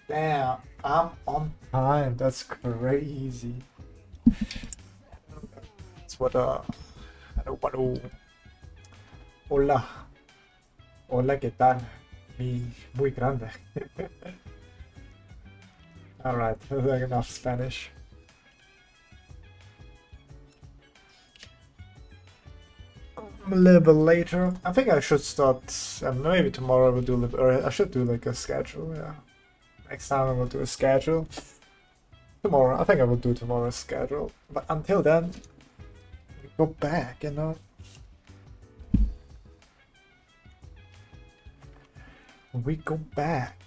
Damn, I'm on time. That's crazy. That's what hello, hello. Hola. Hola, ¿qué tal? Muy grande. Alright, that's enough Spanish. A little bit later. I think I should start. Maybe tomorrow I will do, or I should do like a schedule. Yeah. Next time I will do a schedule. Tomorrow, I think I will do tomorrow's schedule. But until then, we go back, you know. We go back.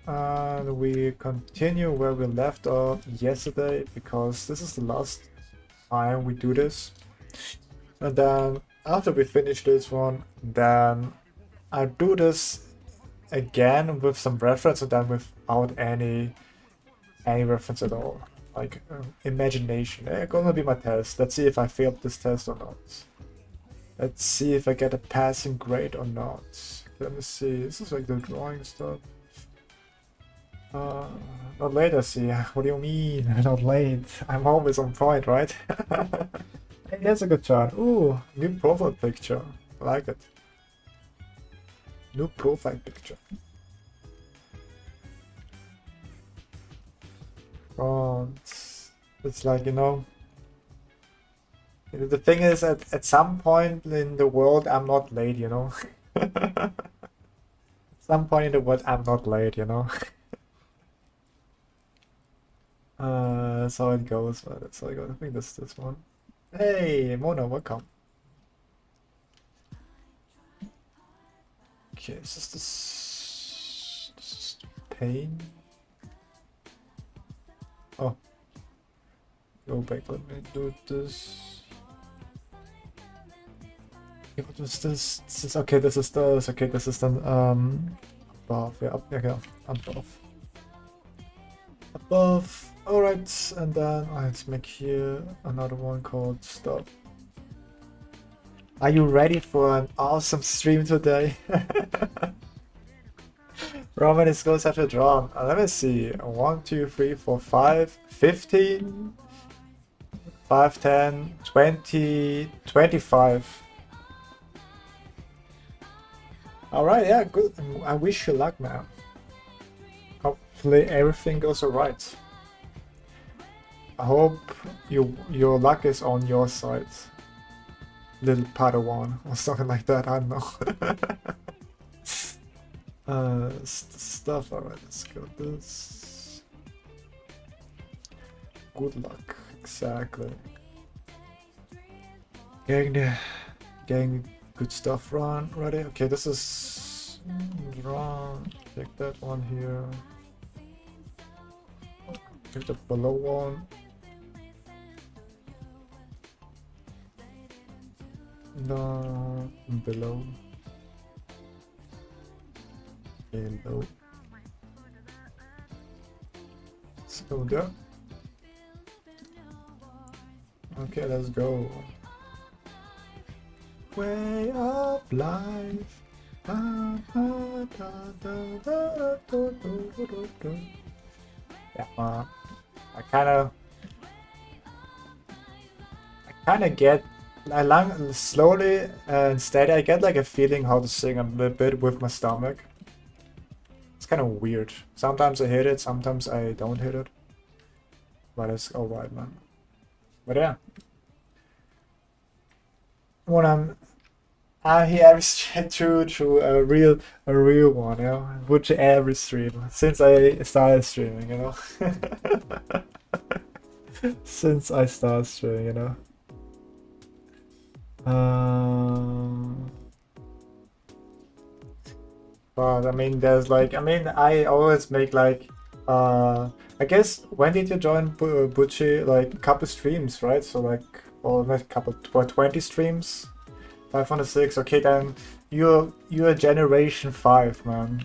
And we continue where we left off yesterday, because this is the last time we do this. And then after we finish this one, then I do this again with some reference, and then without any reference at all, like imagination. It's gonna be my test. Let's see if I failed this test or not. Let's see if I get a passing grade or not. Let me see. This is like the drawing stuff. Not late, I see. What do you mean? Not late. I'm always on point, right? Hey, that's a good shot. Ooh, new profile picture. I like it. New profile picture. Oh, it's like, you know, the thing is, at some point in the world, I'm not late, you know. At some point in the world, I'm not late, you know. That's how it goes. That's how it goes. I think this one. Hey, Mona, welcome. Okay, is this is pain. Oh, go back. Let me do this. Okay, what was this? This is okay. This is this. Okay, this is then above. Yeah, up. Yeah, above. Above. All right, and then let's make here another one called stop. Are you ready for an awesome stream today? Roman is going such a drawn. Let me see. 1, 2, 3, 4, 5, 15, 5, 10, 20, 25. Alright, yeah, good. I wish you luck, man. Hopefully everything goes alright. I hope your luck is on your side. Little Padawan or something like that, I don't know. Stuff, alright, let's go this. Good luck, exactly. Getting good stuff run, ready? Okay, this is run. Take that one here. Take the below one. No, below. Below. Let's go there. Okay, let's go. Way of life. Yeah, I kind of get. Slowly and steady, I get like a feeling how to sing a bit with my stomach. It's kind of weird. Sometimes I hit it, sometimes I don't hit it. But it's alright, man. But yeah. When I'm here every stream through a real one, you know, which every stream since I started streaming, you know. Since I started streaming, you know. But I mean, there's like, I always make like, I guess, when did you join Butchie? Like a couple streams, right? So like, or not a couple, 20 streams, 506. Okay, then you're generation 5, man.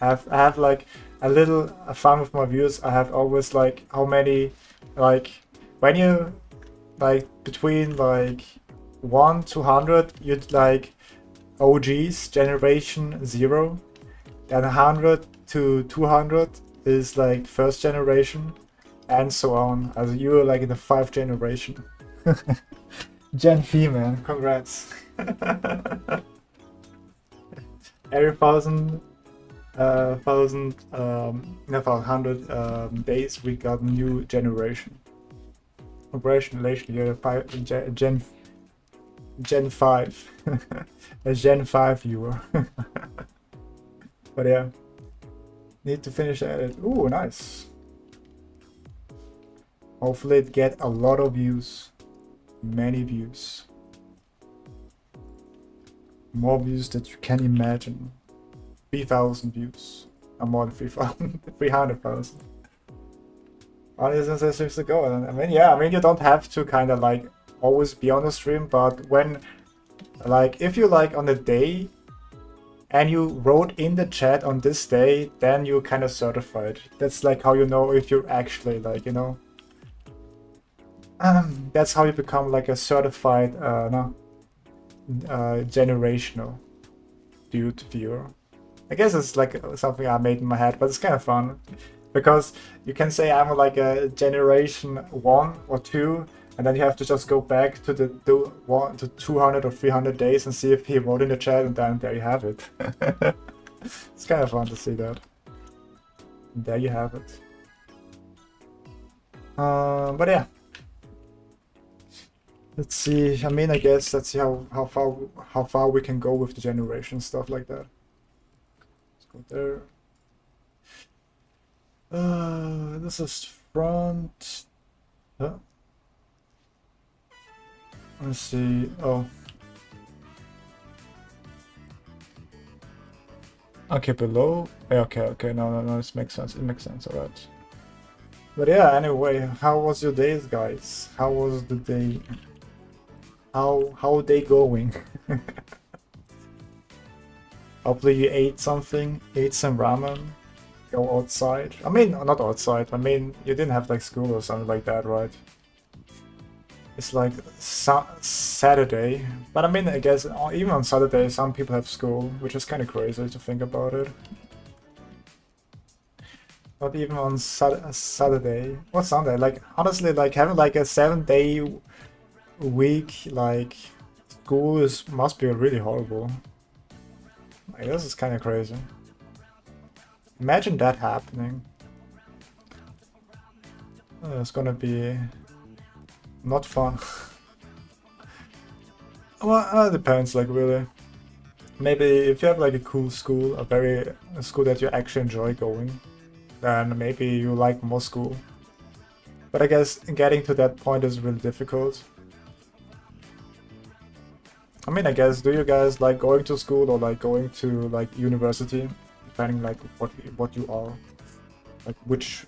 I have like a little fun with my views. I have always like how many, like when you like between like 1 to 100, you'd like OGs, generation 0, then 100 to 200 is like first generation, and so on. As you are like in the 5th generation. Gen V, man, congrats. Every no, 100 days we got new generation. Congratulations, you're a Gen 5. A Gen 5 viewer. But yeah. Need to finish it. Ooh, nice. Hopefully it get a lot of views. Many views. More views that you can imagine. 3,000 views. Or more than 3,000. 300,000. Honestly, since years ago. I mean, yeah, I mean, you don't have to kind of like always be on the stream, but when, like, if you like on a day and you wrote in the chat on this day, then you're kind of certified. That's like how you know if you're actually like, you know, that's how you become like a certified generational dude viewer. I guess it's like something I made in my head, but it's kind of fun because you can say I'm like a generation 1 or 2, and then you have to just go back to the 200 or 300 days and see if he wrote in the chat, and then there you have it. It's kind of fun to see that. And there you have it. But yeah. Let's see. I mean, I guess let's see how far we can go with the generation stuff like that. Let's go there. This is front. Huh? Let's see. Oh. Okay, below. Okay. No. This makes sense. It makes sense. All right. But yeah. Anyway, how was your days, guys? How was the day? How are they going? Hopefully you ate something, ate some ramen, go outside. I mean, not outside, I mean, you didn't have like school or something like that, right? It's like Saturday, but I mean, I guess even on Saturday some people have school, which is kind of crazy to think about it. Not even on Saturday or Sunday, like honestly, like having like a 7-day week, like school must be really horrible. Like, this is kind of crazy. Imagine that happening. It's gonna be not fun. Well, it depends, like really. Maybe if you have like a cool school, a school that you actually enjoy going, then maybe you like more school. But I guess getting to that point is really difficult. I mean, I guess, do you guys like going to school or like going to like university, depending like what you are, like which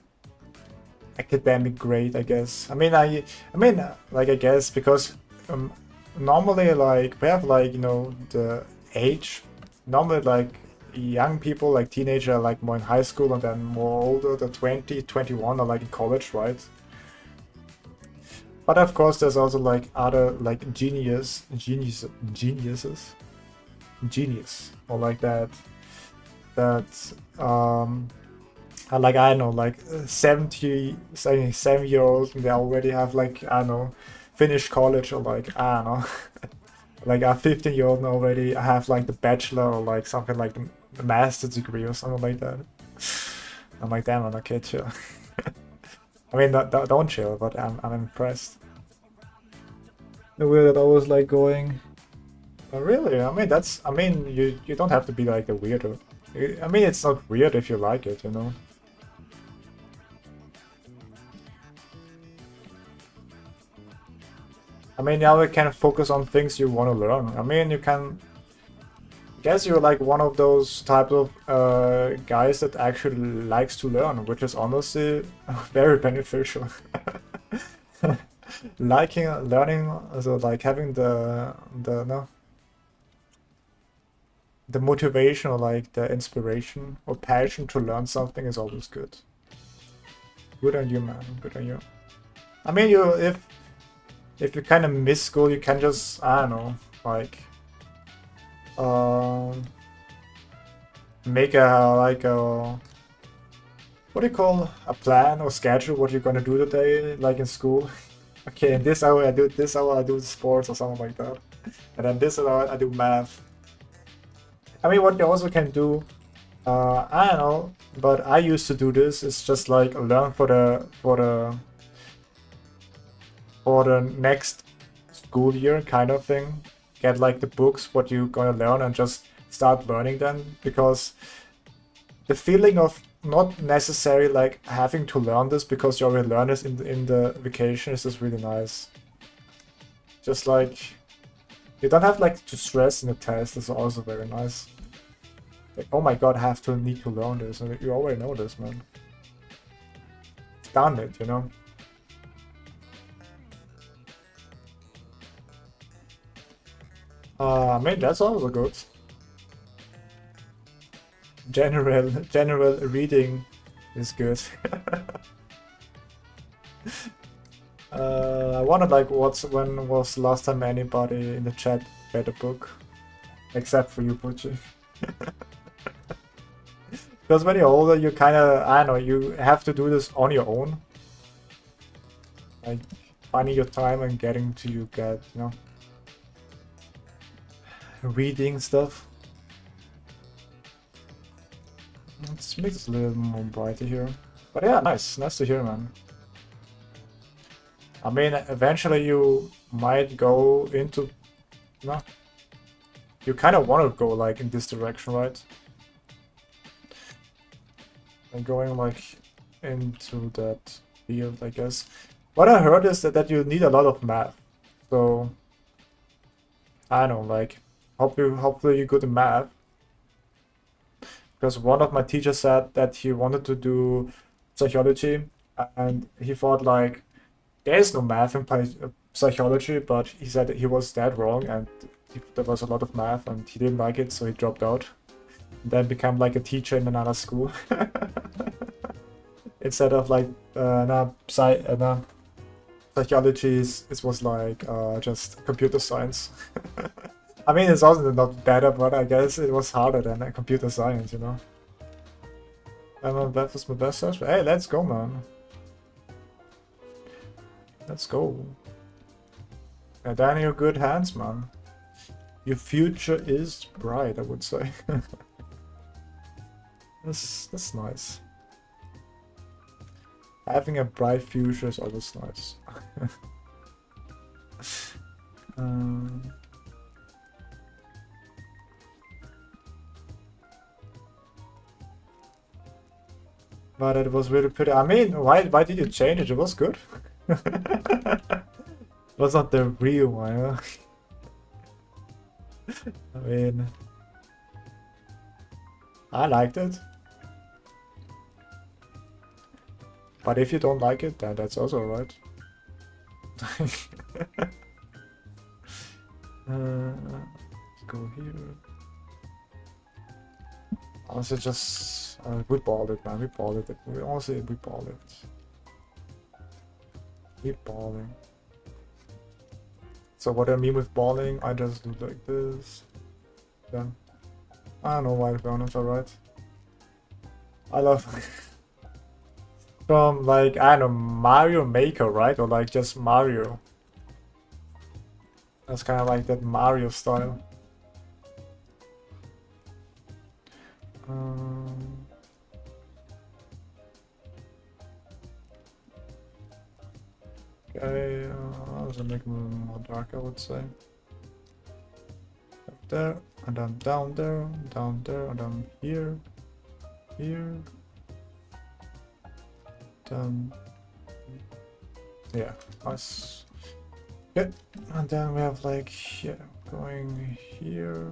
academic grade, I guess. I mean, like I guess because normally like we have like, you know, the age. Normally like young people, like teenager, are like more in high school, and then more older, the 20, 21 are like in college, right? But of course, there's also like other like genius or like that are like, I don't know, like 7-year-olds, and they already have like, I don't know, finished college, or like, I don't know, like a 15-year-old already have like the bachelor or like something like the master's degree or something like that. I'm like, damn, I'm okay, chill. I mean, don't chill, but I'm impressed. The way that I was like going. Really? I mean, you don't have to be like a weirdo. I mean, it's not weird if you like it, you know. I mean, now you can focus on things you want to learn. I mean, you can. I guess you're like one of those type of guys that actually likes to learn, which is honestly very beneficial. Learning, so like having the motivation or like the inspiration or passion to learn something is always good. Good on you, man. Good on you. I mean, if you kind of miss school, you can just, I don't know, like make a what do you call a plan or schedule what you're gonna do today, like in school? Okay, in this hour I do this hour I do sports or something like that, and then this hour I do math. I mean, what you also can do, I don't know, but I used to do this. It's just like learn for the next school year kind of thing. Get like the books what you're gonna learn and just start learning them, because the feeling of not necessarily like having to learn this because you already learned this in the vacation is just really nice. Just like you don't have like to stress in the test. Is also very nice. Like, oh my god, I have to need to learn this. And you already know this, man. Done it, you know. I mean, that's also good. General reading is good. I wondered like when was the last time anybody in the chat read a book, except for you, Pucci. Because when you're older, you kind of, I don't know, you have to do this on your own. Like, finding your time and getting to you know, reading stuff. Let's make this a little more brighter here. But yeah, nice to hear, man. I mean, eventually you might go into, no, you kind of want to go like in this direction, right? And going like into that field, I guess. What I heard is that you need a lot of math. So I don't know, like hopefully you're good in math. Because one of my teachers said that he wanted to do psychology, and he thought like there's no math in psychology, but he said that he was dead wrong, and there was a lot of math and he didn't like it, so he dropped out. And then became like a teacher in another school. Instead of like psychology, it was like just computer science. I mean, it's also not better, but I guess it was harder than computer science, you know. And that was my best search. Hey, let's go, man. Let's go. And then you're good hands, man. Your future is bright, I would say. That's nice. Having a bright future is always nice. But it was really pretty. I mean, why did you change it? It was good. It was not the real one. I mean, I liked it. But if you don't like it, then that's also alright. Let's go here. Also, just we balled it, man. We balled it. We honestly balled it. We balling. So what I mean with balling, I just do like this. Then I don't know why, to be honest. Alright. I love from like, I don't know, Mario Maker, right? Or like just Mario. That's kind of like that Mario style. Okay, I'll make it more dark, I would say. Up there, and then down there, and then here, here, down. Yeah, nice. Good. And then we have like, yeah, going here.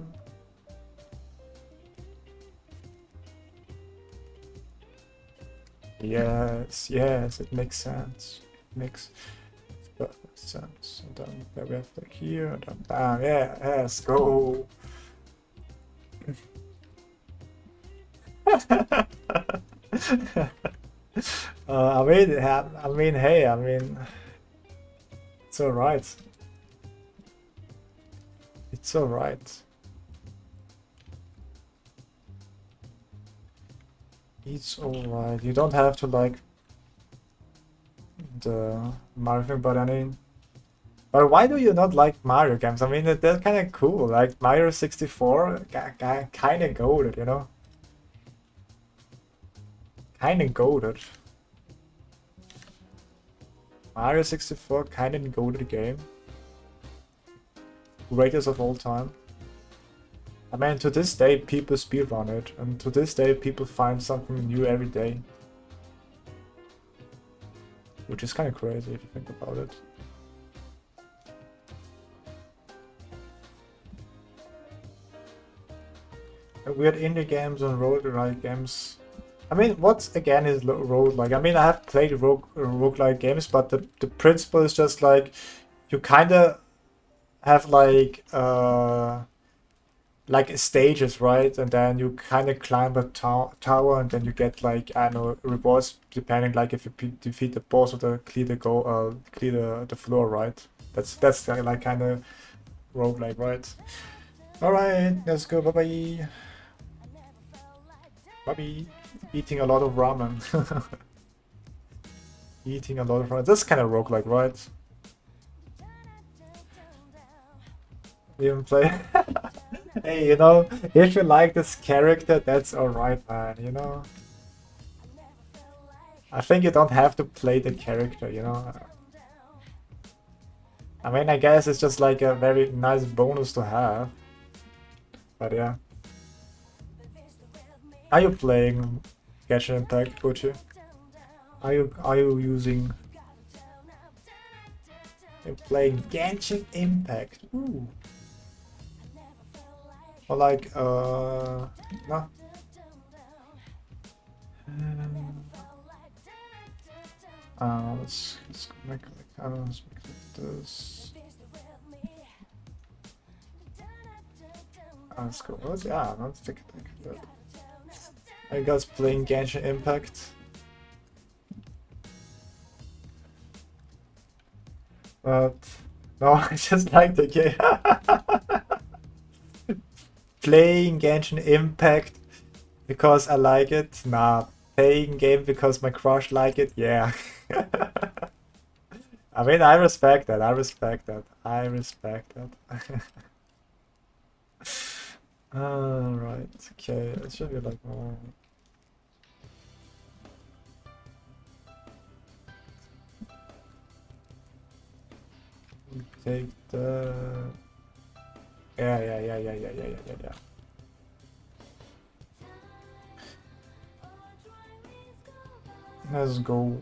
Yes, it makes sense. Makes perfect sense. And then there we have like here, and then bam, yeah, let's go. I mean, hey, I mean, it's alright. It's alright. It's alright. You don't have to like the Mario thing, but I mean, but why do you not like Mario games? I mean, they're kind of cool. Like Mario 64, kind of goated, you know? Kind of goated. Mario 64, kind of goated game. Greatest of all time. I mean, to this day, people speedrun it, and to this day, people find something new every day. Which is kind of crazy if you think about it. Weird indie games and roguelike games. I mean, what again is roguelike? I mean, I have played roguelike games, but the principle is just like you kind of have like stages, right? And then you kind of climb a tower, and then you get like, I don't know, rewards depending like if you defeat the boss or clear the floor, right? That's like kind of roguelike, right? All right, let's go. Bye bye. Bye. Eating a lot of ramen. Eating a lot of ramen. That's kind of roguelike, right? Even play. Hey, you know, if you like this character, that's alright, man, you know? I think you don't have to play the character, you know? I mean, I guess it's just like a very nice bonus to have. But yeah. Are you playing Genshin Impact, Gucci? Are you using... You're playing Genshin Impact. Ooh. Or like, no. Let's make let's make this. Let's go. Yeah, let's take that. Are you guys playing Genshin Impact? But no, I just like the game. Playing Genshin Impact because I like it? Nah. Playing game because my crush like it? Yeah. I mean, I respect that. I respect that. I respect that. Alright, okay. It should be like more. Take the. Yeah. Let's go.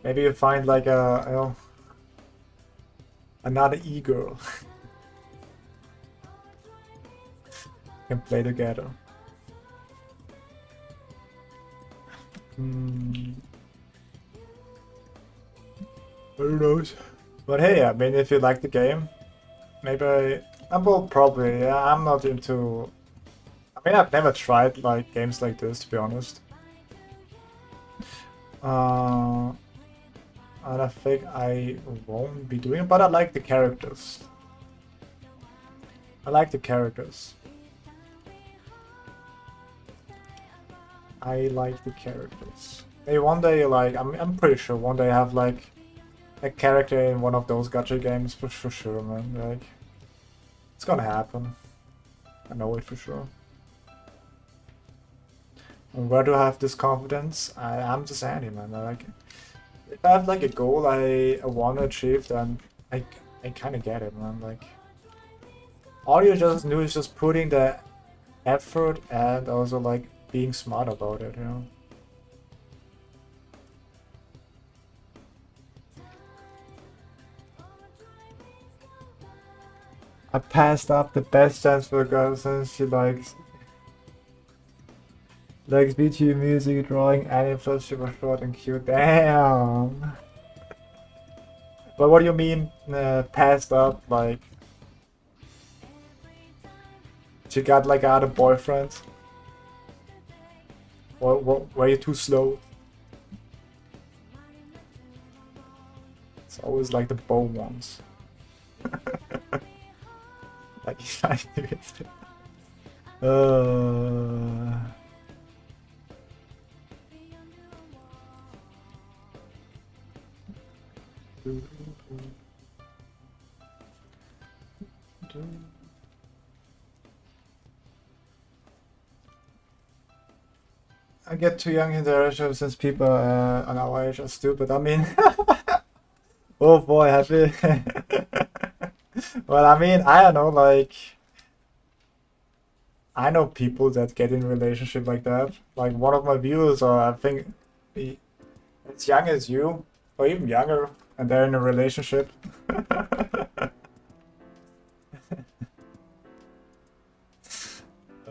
Maybe you find like a, you know, another e-girl. Can play together. Who knows? But hey, I mean, if you like the game, maybe I will probably. Yeah, I'm not into. I mean, I've never tried like games like this, to be honest. And I think I won't be doing it, but I like the characters. I like the characters. I like the characters. Maybe one day, like, I'm pretty sure one day I have like a character in one of those gacha games for sure, man. Like, it's gonna happen. I know it for sure. And where do I have this confidence? I'm just Andy, man. Like, if I have like a goal I want to achieve, then I kind of get it, man. Like, all you just do is just putting the effort and also like being smart about it, you know. I passed up the best chance for a girl since she likes BTU music, drawing, anime, plus she was short and cute. Damn. But what do you mean passed up? Like she got like other boyfriends? Or were you too slow? It's always like the bow ones. Like I do it. Uh, I get too young in the relationship since people on our age are stupid. I mean, oh boy, have you? Well, I mean, I don't know, like, I know people that get in relationship like that. Like one of my viewers, or I think as young as you, or even younger, and they're in a relationship.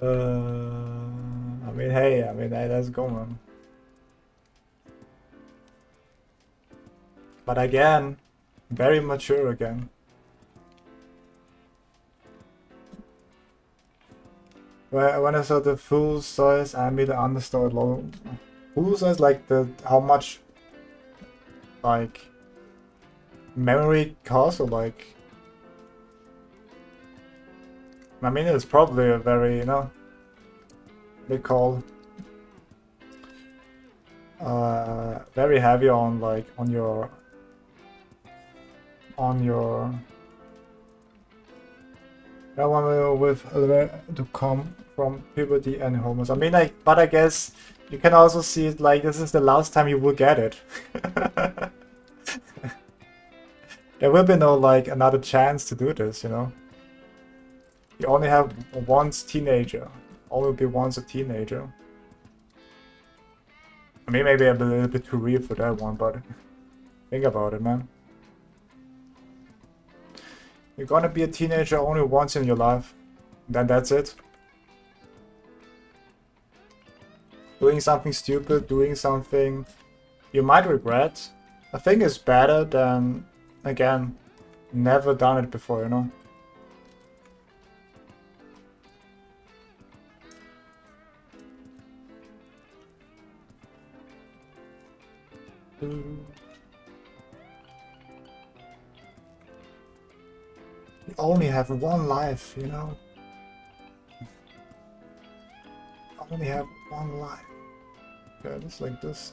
I mean, hey, let's go, man. But again, very mature again. When I saw the full size, I made understood low. Full size, like the how much, like memory costs, or like. I mean, it's probably a very, you know, they call very heavy on like on your I want with to come from puberty and hormones. I mean, like, but I guess you can also see it like this is the last time you will get it. There will be no like another chance to do this, you know. You only have once teenager. Only be once a teenager. I mean, maybe I'm a little bit too real for that one, but think about it, man. You're gonna be a teenager only once in your life. Then that's it. Doing something stupid, doing something you might regret, I think is better than, again, never done it before, you know? You only have one life, you know? Only have one life. Okay, just like this,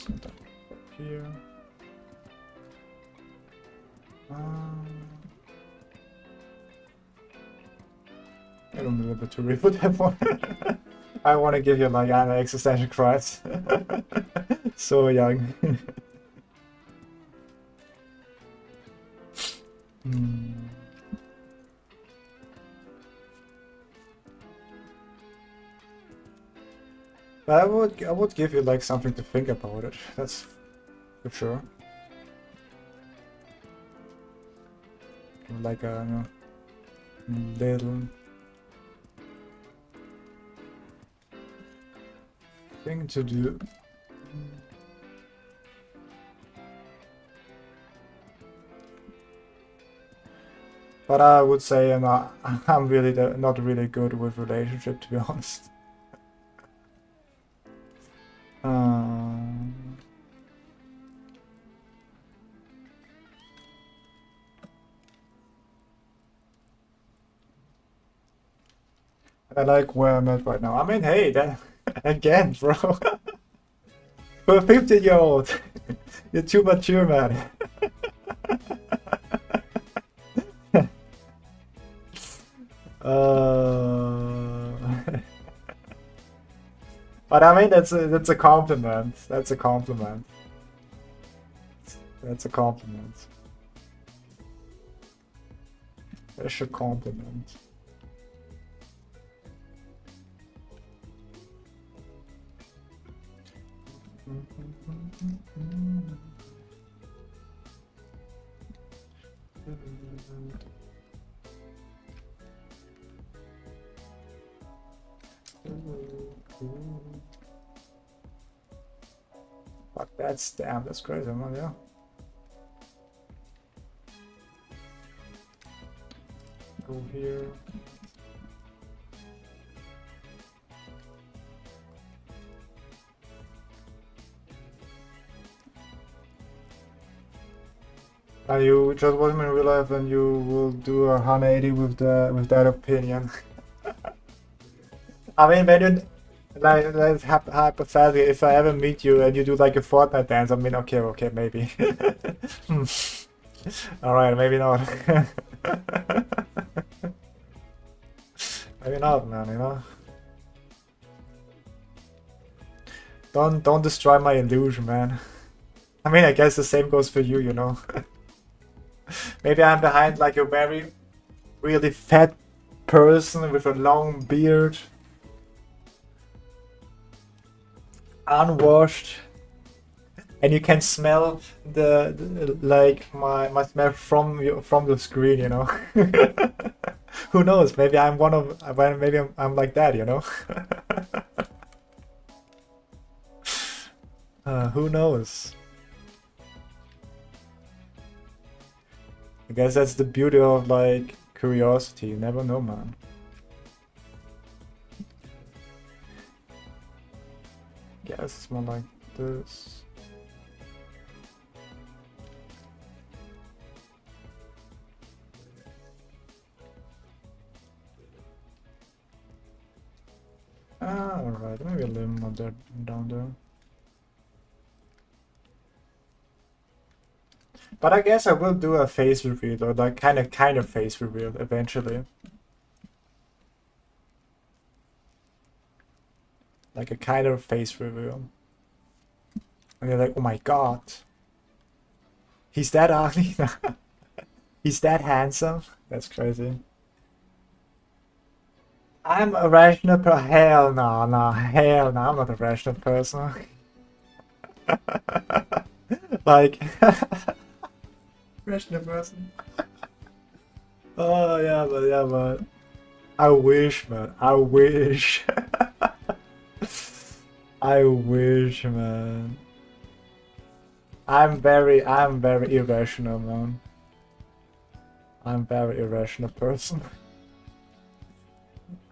and then up here. I don't know a bit too real for that one. I want to give you like an existential crisis. So young. But I would give you like something to think about it. That's for sure. Like a little thing to do. But I would say I'm really not really good with relationship, to be honest. I like where I'm at right now. I mean, hey, that again, bro. For a 15-year-old, you're too mature, man. But I mean, that's a compliment. That's a compliment. That's a compliment. That's a compliment. Fuck, that's crazy, man, yeah. Go here. You just watch me in real life and you will do a 180 with that opinion. I mean, when you like hypothetically, if I ever meet you and you do like a Fortnite dance, I mean, okay, maybe. Hmm. All right, maybe not. Maybe not, man. You know. Don't destroy my illusion, man. I mean, I guess the same goes for you, you know. Maybe I'm behind like a very really fat person with a long beard, unwashed, and you can smell the like my smell from the screen, you know. Who knows? Maybe I'm one of maybe I'm like that, you know. Who knows? I guess that's the beauty of like curiosity. You never know, man. Guess it's more like this. Ah, alright, maybe a little more down there. But I guess I will do a face reveal, or like kind of face reveal eventually. Like a kind of face reveal. And you're like, oh my god. He's that ugly? He's that handsome? That's crazy. I'm a rational person. Hell no, hell no, I'm not a rational person. Like, rational person. Oh yeah, but I wish, man. I wish. I wish, man. I'm very irrational, man. I'm very irrational person.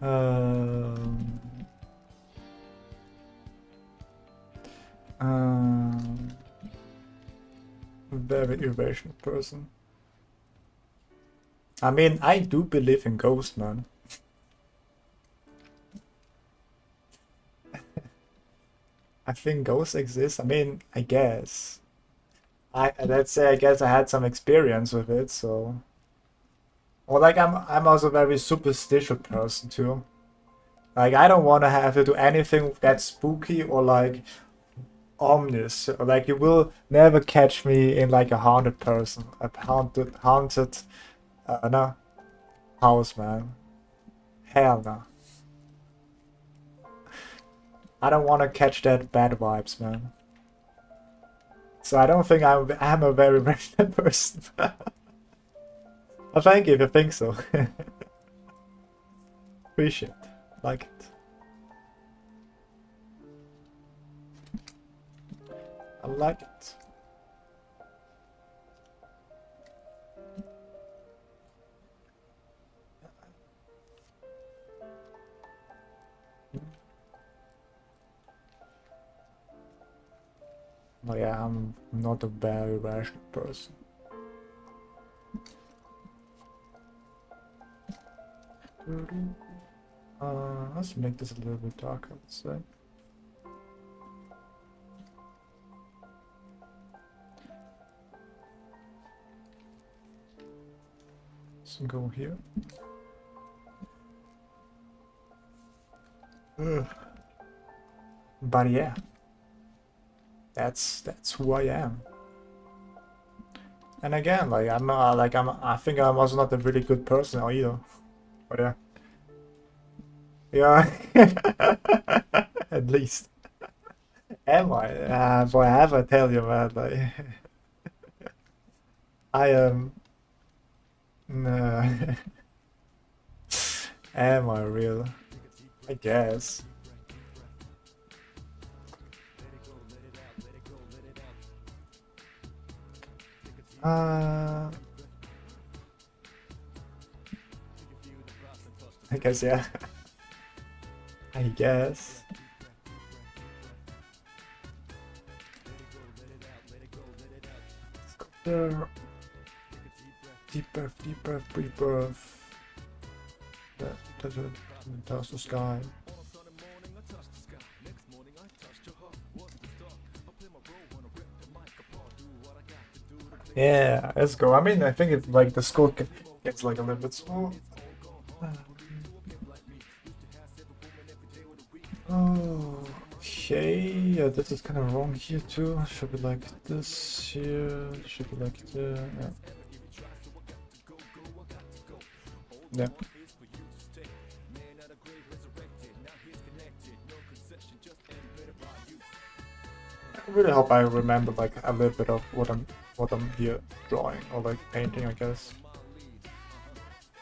Um, very irrational person. I mean, I do believe in ghosts, man. I think ghosts exist. I mean, I guess. Let's say I guess I had some experience with it, so. Or like I'm also a very superstitious person too. Like I don't want to have to do anything that's spooky or like ominous. Like you will never catch me in like a haunted no, house, man. Hell no. I don't want to catch that bad vibes, man. So I don't think I'm a very rational person. Well, thank you if you think so. Appreciate it. Like it. I like it. Oh yeah, I'm not a very rational person. Let's make this a little bit darker, let's say. So go here. Ugh. But yeah, that's who I am. And again, like I think I'm also not a really good person either. But yeah. Yeah. At least. Am I? Boy, have I tell you, man, like I am. No. Am I real? I guess. I guess, yeah. I guess. Let's go there. Deep breath, deep breath, breathe breath. Touch the sky. Yeah, let's go. I mean, I think it's like the score gets like a little bit small. Oh, okay. Yeah, this is kind of wrong here too. Should be like this here. Should be like there. Yeah. Yeah. I really hope I remember like a little bit of what I'm here drawing or like painting, I guess.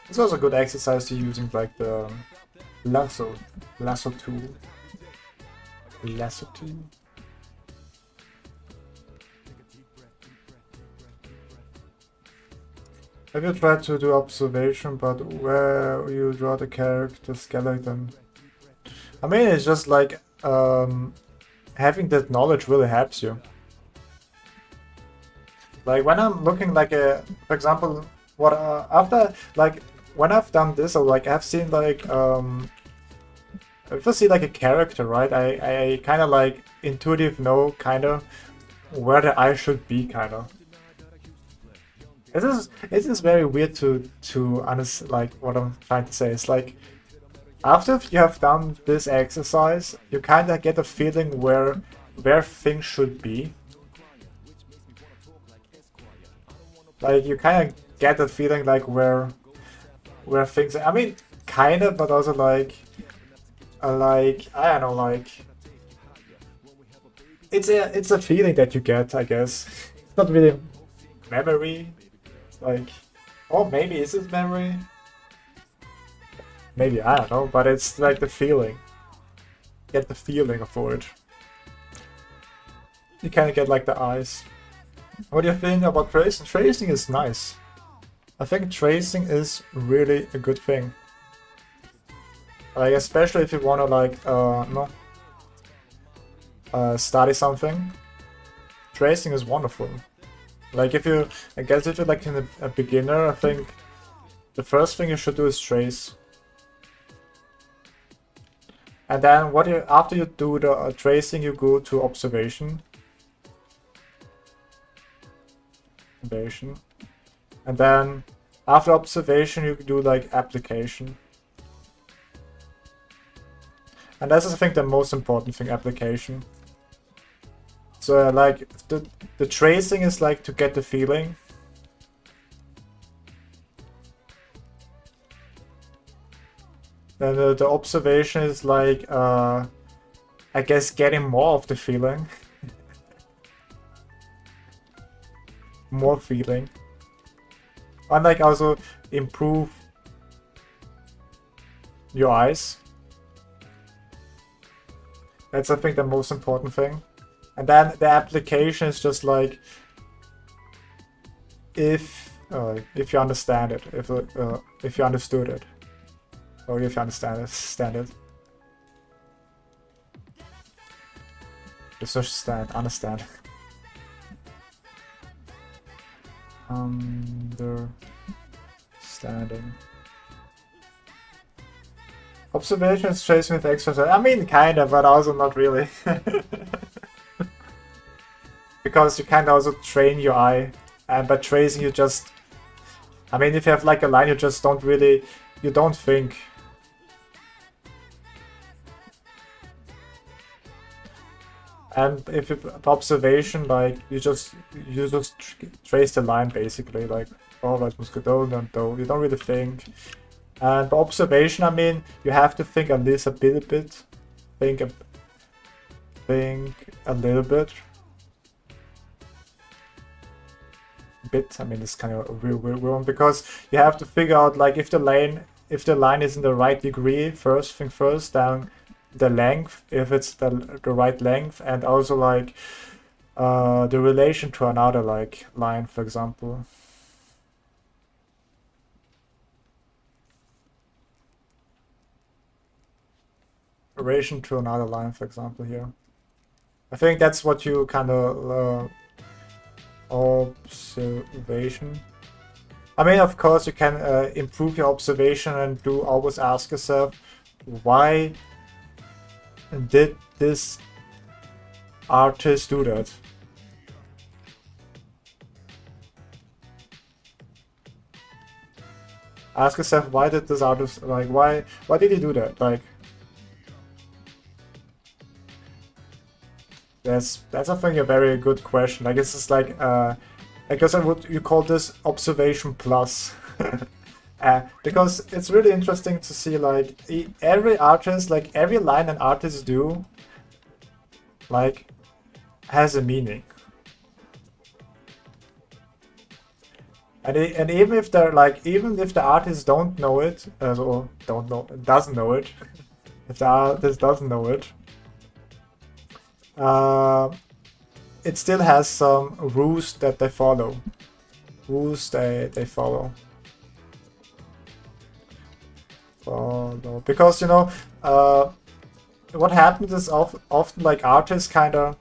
It's also a good exercise to using like the lasso tool. Lasso tool. Have you tried to do observation, but where you draw the character skeleton? I mean, it's just like having that knowledge really helps you. Like when I'm looking like for example, what after like when I've done this or like I've seen like if I see like a character, right? I kind of like intuitive know kind of where the eye should be, kind of. It is very weird to understand like what I'm trying to say. It's like after you have done this exercise, you kind of get a feeling where things should be. Like you kind of get a feeling like where things. I mean, kind of, but also like I don't know, like it's a feeling that you get, I guess. It's not really memory. It's like, oh, maybe is it memory? Maybe, I don't know, but it's like the feeling. Get the feeling for it. You kind of get like the eyes. What do you think about tracing? Tracing is nice. I think tracing is really a good thing. Like especially if you wanna like study something. Tracing is wonderful. Like if you, I guess if you're like a beginner, I think the first thing you should do is trace. And then after you do the tracing, you go to observation. And then after observation, you do like application. And that's, I think, the most important thing, application. So like the tracing is like to get the feeling. Then the observation is like, I guess, getting more of the feeling. More feeling. And like also improve your eyes. That's, I think, the most important thing. And then the application is just like if you understand it, if you understood it, or if you understand it. Just understand. Understanding. Observation is tracing with exercise. I mean, kind of, but also not really. Because you can also train your eye, and by tracing you just... I mean, if you have like a line, you just don't really... You don't think. And if you observation, like you just trace the line basically, like oh, that was good, oh, no, you don't really think. And by observation, I mean you have to think at least a bit, think a little bit. I mean, it's kind of a real weird one because you have to figure out like if the line is in the right degree, first thing first, then the length, if it's the right length, and also like the relation to another like line, for example. Relation to another line, for example, here. I think that's what you kind of observation. I mean, of course, you can improve your observation and always ask yourself, why did this artist do that? Ask yourself, why did this artist, like, why did he do that? Like, that's I think a very good question. I guess it's like, I guess you call this observation plus. Because it's really interesting to see, like, every artist, like every line an artist do, like, has a meaning. And even if they're like, even if the artist don't know it, or doesn't know it, if the artist doesn't know it, it still has some rules that they follow. Rules they follow. Because, you know, what happens is often like artists kind of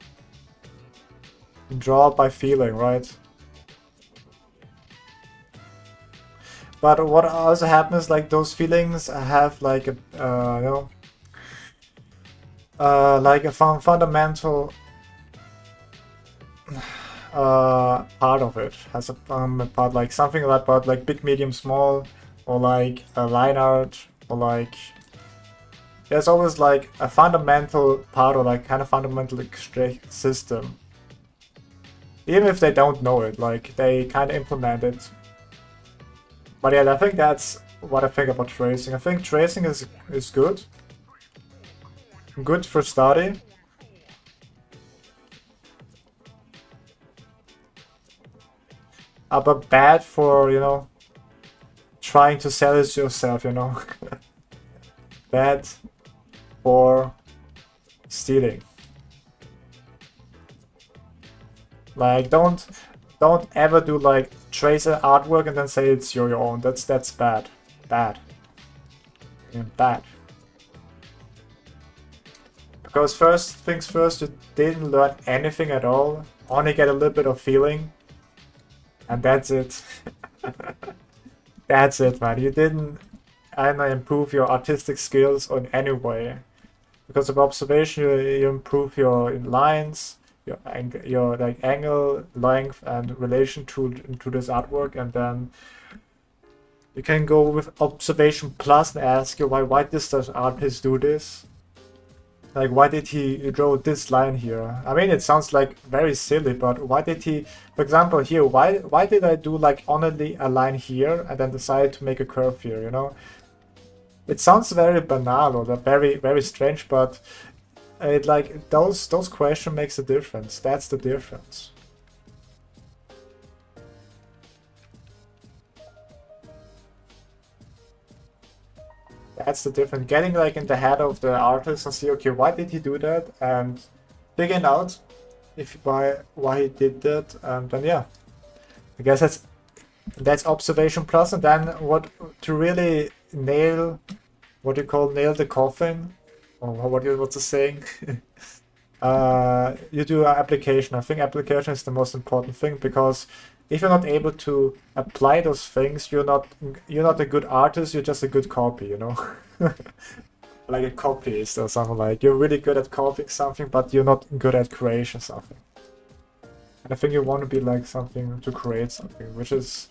draw by feeling, right? But what also happens, like, those feelings have like a, you know, like a fundamental part of it. Has a part, like something about like big, medium, small, or like a line art, or like there's always like a fundamental part, or like kind of fundamental system. Even if they don't know it, like they kind of implement it. But yeah, I think that's what I think about tracing. I think tracing is good. Good for study. But bad for, you know, trying to sell it yourself, you know. Bad for stealing. Like, don't ever do like trace an artwork and then say it's your own. That's bad. Bad. Yeah, bad. Because first things first, you didn't learn anything at all. Only get a little bit of feeling. And that's it. That's it, man. You didn't improve your artistic skills in any way. Because of observation, you improve your lines, your like angle, length, and relation to this artwork, and then you can go with observation plus and ask you why does this artist do this? Like, why did he draw this line here? I mean, it sounds like very silly, but why did he, for example, here, why did I do like only a line here and then decide to make a curve here, you know? It sounds very banal or very strange, but it like those questions makes a difference. That's the difference. That's the difference. Getting like in the head of the artist and see, okay, why did he do that, and figuring out if why he did that, and then yeah, I guess that's observation plus. And then what to really nail, what you call nail the coffin, or what's the saying? You do application. I think application is the most important thing, because if you're not able to apply those things, you're not a good artist. You're just a good copy, you know. Like a copyist or something. Like, you're really good at copying something, but you're not good at creation something. And I think you want to be like something to create something, which is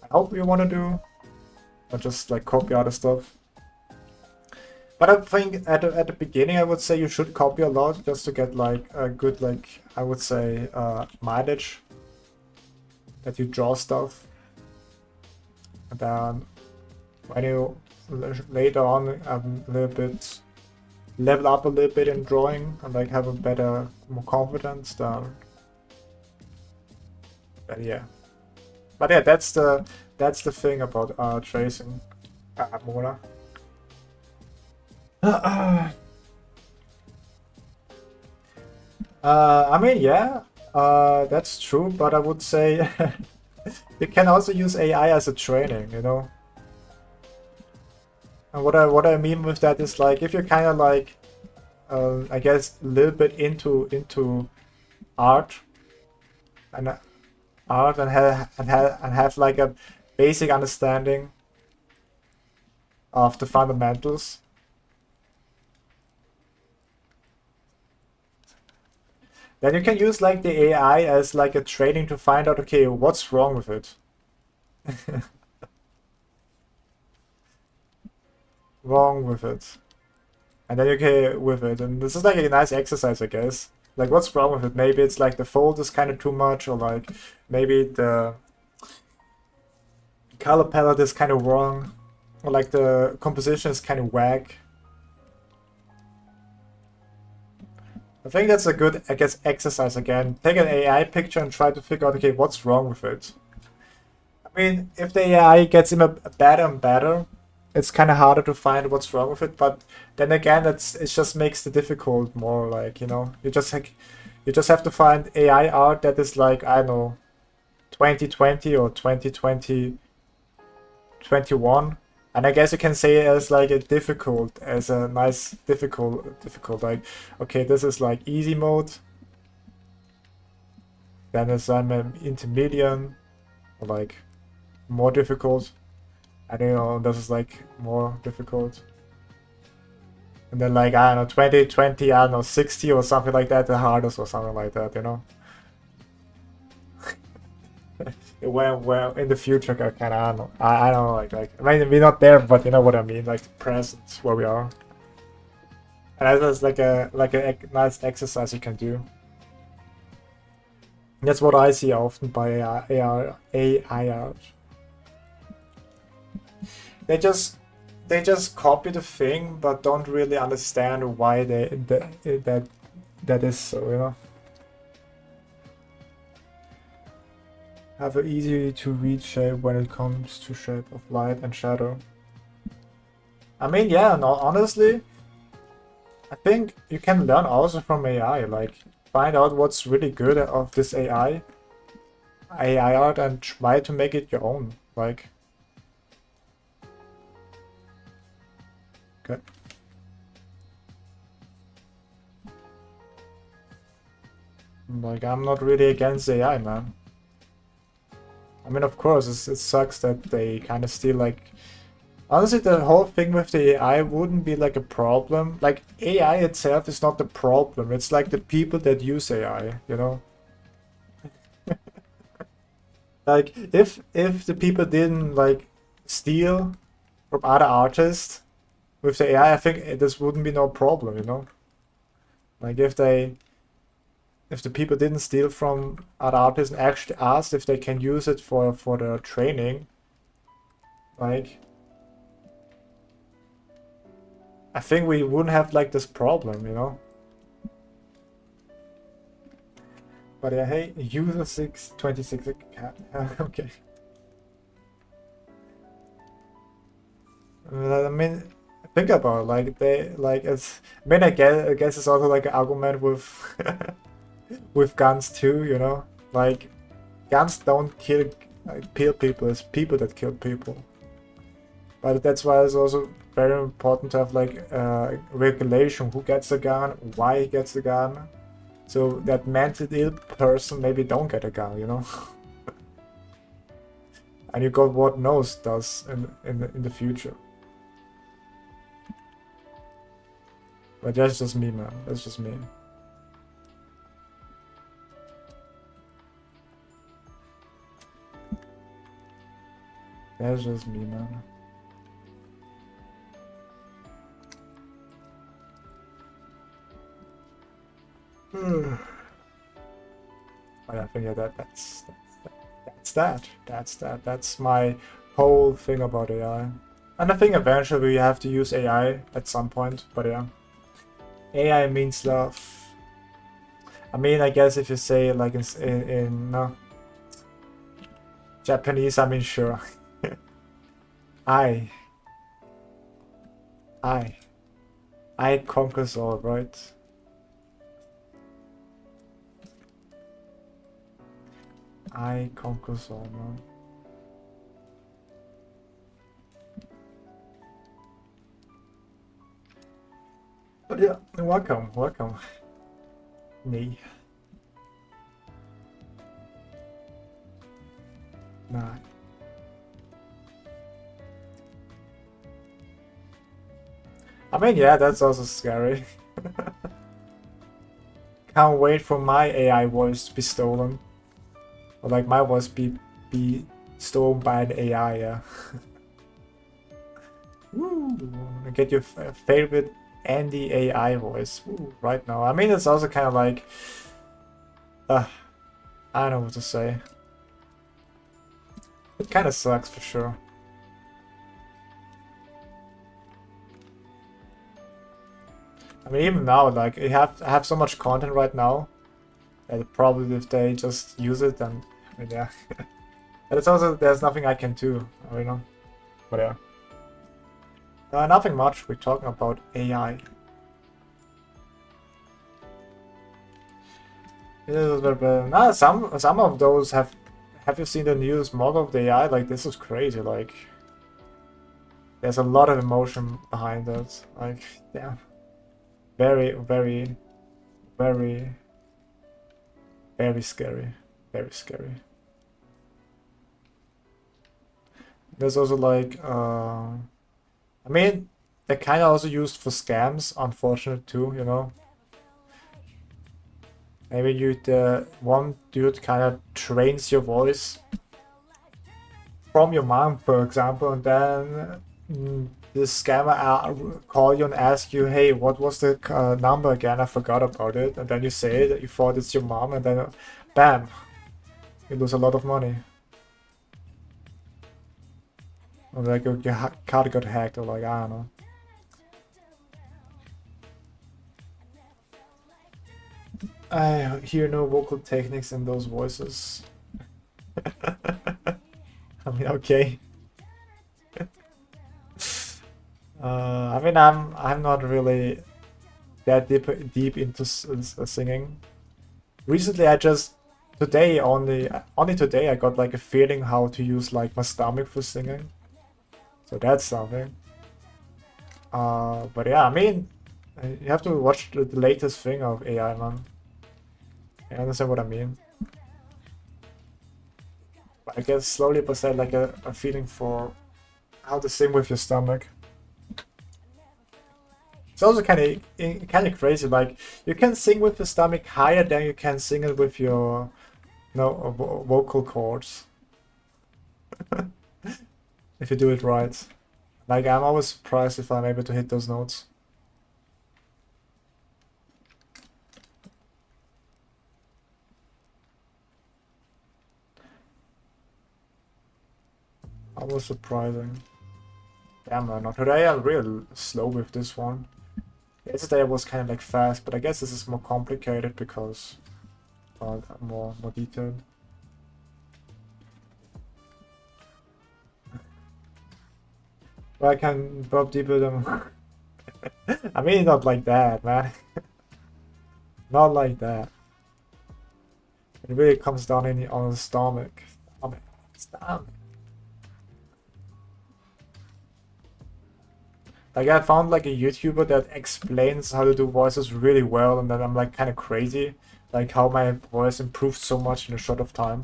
I hope you want to do, not just like copy other stuff. But I think at the beginning, I would say you should copy a lot just to get like a good, like, I would say, mileage. That you draw stuff. And then when you later on a little bit level up a little bit in drawing and like have a more confidence, then yeah. But yeah, that's the thing about tracing Mona. I mean, yeah, that's true, but I would say you can also use AI as a training, you know. And what I mean with that is, like, if you're kind of like, I guess, a little bit into art and have like a basic understanding of the fundamentals. Then you can use like the AI as like a training to find out, okay, what's wrong with it. wrong with it? And then you're okay with it. And this is like a nice exercise, I guess. Like, what's wrong with it? Maybe it's like the fold is kind of too much, or like maybe the color palette is kind of wrong, or like the composition is kind of whack. I think that's a good, I guess, exercise again. Take an AI picture and try to figure out, okay, what's wrong with it? I mean, if the AI gets even better and better, it's kind of harder to find what's wrong with it. But then again, it just makes the difficult more like, you know, you just have to find AI art that is like, I don't know, 2020 or 2020, 21. And I guess you can say it as like a difficult, as a nice difficult, like, okay, this is like easy mode. Then it's I'm an intermediate, or like more difficult. I don't know, this is like more difficult. And then like, I don't know, 2020, I don't know, 60 or something like that, the hardest or something like that, you know? Well, in the future, I kind of, I don't know, I don't know, like, I mean, we're not there, but you know what I mean, like the present, where we are. And that's like a nice exercise you can do. That's what I see often by AI art. They just copy the thing, but don't really understand why that is so, you know. Have an easy to read shape when it comes to shape of light and shadow. I mean, yeah, no, honestly, I think you can learn also from AI, like find out what's really good of this AI art and try to make it your own, like. Okay. Like, I'm not really against AI, man. I mean, of course, it sucks that they kind of steal, like... Honestly, the whole thing with the AI wouldn't be, like, a problem. Like, AI itself is not the problem. It's, like, the people that use AI, you know? Like, if the people didn't, like, steal from other artists with the AI, I think this wouldn't be no problem, you know? Like, if the people didn't steal from other artists and actually asked if they can use it for their training, like, I think we wouldn't have like this problem, you know. But yeah, hey, user 626, okay. I mean, think about it, like they like it's. I mean, I guess it's also like an argument with with guns too, you know. Like guns don't kill people; it's people that kill people. But that's why it's also very important to have like regulation: who gets a gun, why he gets a gun, so that mentally ill person maybe don't get a gun, you know. And you got what knows does in the future. But that's just me, man. That's just me. That's just me, man. But I think yeah, that's my whole thing about AI. And I think eventually we have to use AI at some point, but yeah. AI means love. I mean, I guess if you say like in Japanese, I mean sure. I conquers all, right? I conquers all, man. But yeah, welcome. Me. Nah. I mean, yeah, that's also scary. Can't wait for my AI voice to be stolen. Or like my voice be stolen by an AI, yeah. Woo, get your favorite Andy AI voice. Woo, right now. I mean, it's also kind of like, I don't know what to say. It kind of sucks for sure. I mean, even now, like, I have so much content right now that probably if they just use it, then I mean, yeah. But it's also there's nothing I can do, you know. But yeah. Nothing much. We're talking about AI. Nah, some of those have. Have you seen the newest model of the AI? Like, this is crazy. Like, there's a lot of emotion behind it. Like, yeah, very, very, very, very scary. Very scary. There's also like, I mean, they're kind of also used for scams, unfortunate too, you know. Maybe one dude kind of trains your voice from your mom, for example, and then this scammer call you and ask you, hey, what was the number again? I forgot about it. And then you say that you thought it's your mom, and then bam, you lose a lot of money. Or like your card got hacked, or like, I don't know. I hear no vocal techniques in those voices. I mean, okay. I mean, I'm not really that deep into singing. Recently, only today I got like a feeling how to use like my stomach for singing. So that's something. But yeah, I mean, you have to watch the latest thing of AI, man. You understand what I mean? I guess slowly but steadily like a feeling for how to sing with your stomach. It's also kind of crazy. Like, you can sing with your stomach higher than you can sing it with your vocal cords. If you do it right. Like, I'm always surprised if I'm able to hit those notes. Almost surprising. Damn, man. Today I'm real slow with this one. Yesterday I was kind of like fast, but I guess this is more complicated because more detailed. But I can probe deeper than. I mean, not like that, man. Not like that. It really comes down on the stomach. Stomach. Like, I found like a YouTuber that explains how to do voices really well, and then I'm like kind of crazy, like how my voice improved so much in a short of time,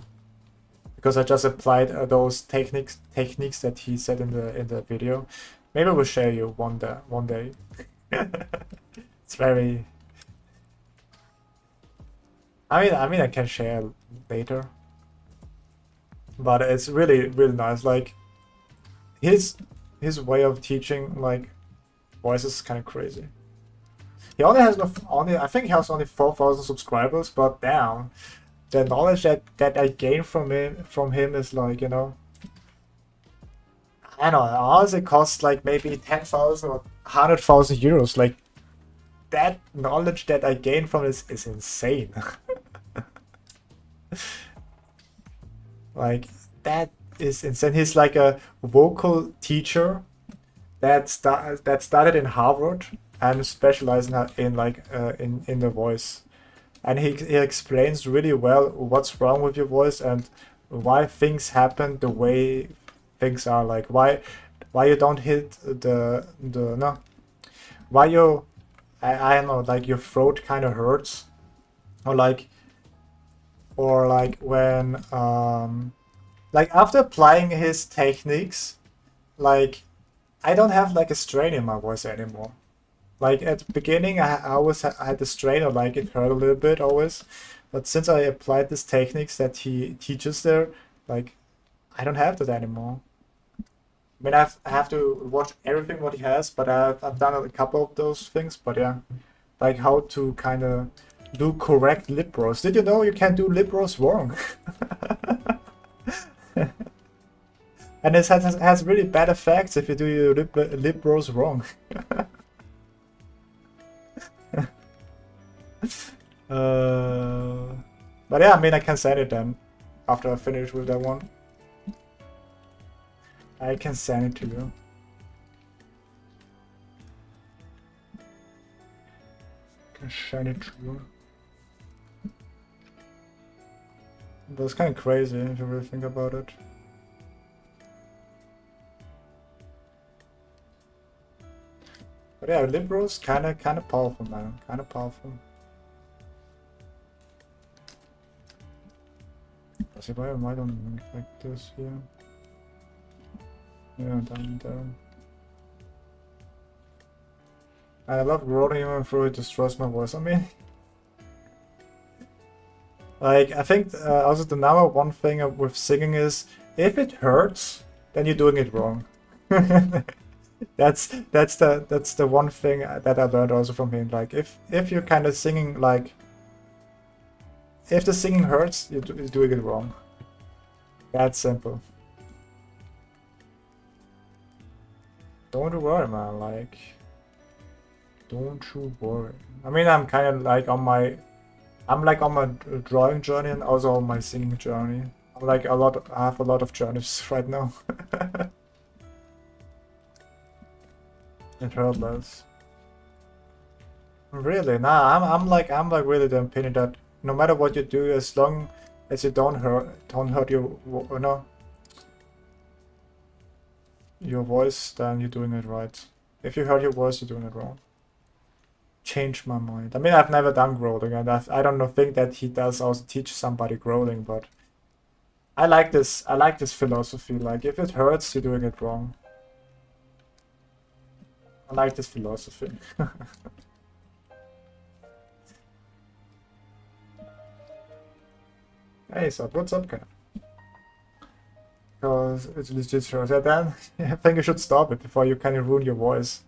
because I just applied those techniques that he said in the video. Maybe we'll share you one day. It's very. I mean I can share later, but it's really nice. Like, his way of teaching like voice is kind of crazy. He only has I think he has only 4,000 subscribers, but damn, the knowledge that I gained from him is like, you know, I don't know, it honestly costs like maybe 10,000 or 100,000 euros. Like, that knowledge that I gained from this is insane. Like, that is insane. He's like a vocal teacher that started in Harvard and specialized in the voice, and he explains really well what's wrong with your voice and why things happen the way things are, like why you don't hit the no, why you I don't know, like your throat kind of hurts, or like when like after applying his techniques, like I don't have like a strain in my voice anymore. Like at the beginning, I always had the strain, or like it hurt a little bit always. But since I applied these techniques that he teaches there, like I don't have that anymore. I mean, I have to watch everything what he has, but I've done a couple of those things. But yeah, like how to kind of do correct lip rolls. Did you know you can do lip rolls wrong? And this has really bad effects if you do your lip rolls wrong. But yeah, I mean, I can send it then after I finish with that one. I can send it to you. Can send it to you. That's kind of crazy if you really think about it. But yeah, lip rolls kind of powerful, man. Kind of powerful. See, why don't like this here? Yeah, down there. I love rolling even through it destroys my voice. I mean, like, I think also the number one thing with singing is if it hurts, then you're doing it wrong. That's the one thing that I learned also from him. Like, if you're kind of singing like, if the singing hurts, you're doing it wrong. That's simple. Don't worry, man. Like, don't you worry. I mean, I'm kind of like on my, I'm like on my drawing journey and also on my singing journey. I'm like I have a lot of journeys right now. It hurt less. Really? Nah, I'm like really the opinion that no matter what you do, as long as you don't hurt your voice, then you're doing it right. If you hurt your voice, you're doing it wrong. Change my mind. I mean, I've never done growling, and I don't know, think that he does also teach somebody growling, but I like this philosophy. Like, if it hurts, you're doing it wrong. I like this philosophy. Hey, so what's up, Kat? Because it's legit shows. Yeah, then I think you should stop it before you kind of ruin your voice.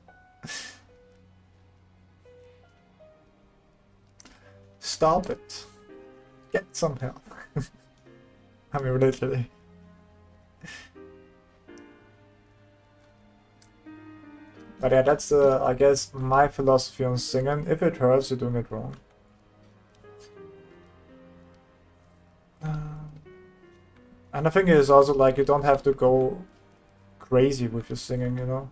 Stop it. Get some help. I mean, literally. But yeah, that's I guess my philosophy on singing. If it hurts, you're doing it wrong. And the thing is also, like, you don't have to go crazy with your singing, you know.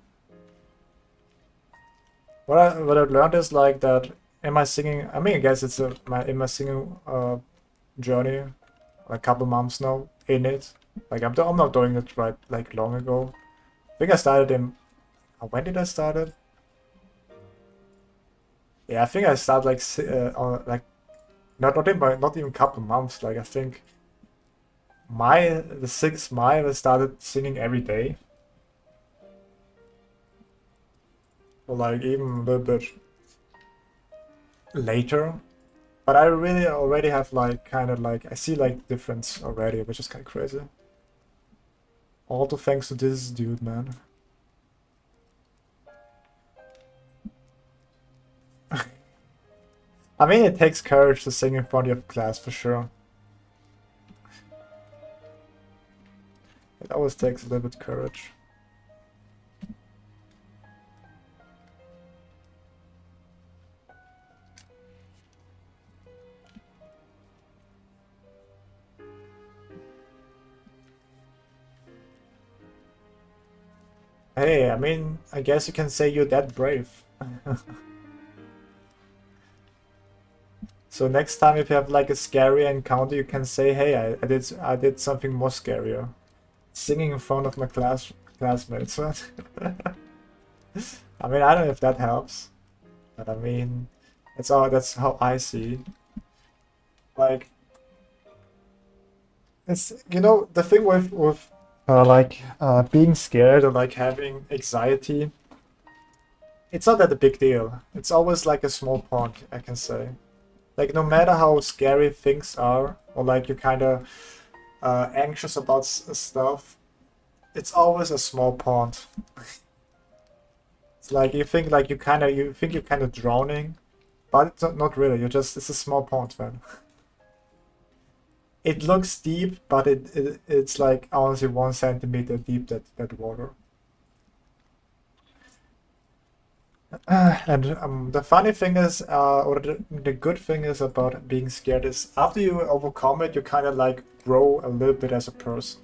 What I've learned is like that in my singing. I mean, I guess it's in my singing journey, a couple months now in it. Like, I'm not doing it right like long ago. I think I started in. When did I start it? Yeah, I think I started like like not even couple months. Like, I think the 6th May I started singing every day. Or like even a little bit later. But I really already have like kind of like, I see like difference already, which is kind of crazy. All the thanks to this dude, man. I mean, it takes courage to sing in front of class for sure. It always takes a little bit of courage. Hey, I mean, I guess you can say you're that brave. So next time if you have like a scary encounter, you can say, hey, I did something more scarier. Singing in front of my classmates. I mean, I don't know if that helps, but I mean, that's how I see. Like, it's, you know, the thing with being scared or like having anxiety, it's not that a big deal. It's always like a small part, I can say. Like, no matter how scary things are, or like you're kind of anxious about stuff, it's always a small pond. It's like you think you're kind of drowning, but it's not really. It's a small pond, man. It looks deep, but it's like honestly 1 centimeter deep, that water. And the funny thing is, or the good thing is about being scared is after you overcome it, you kind of like grow a little bit as a person.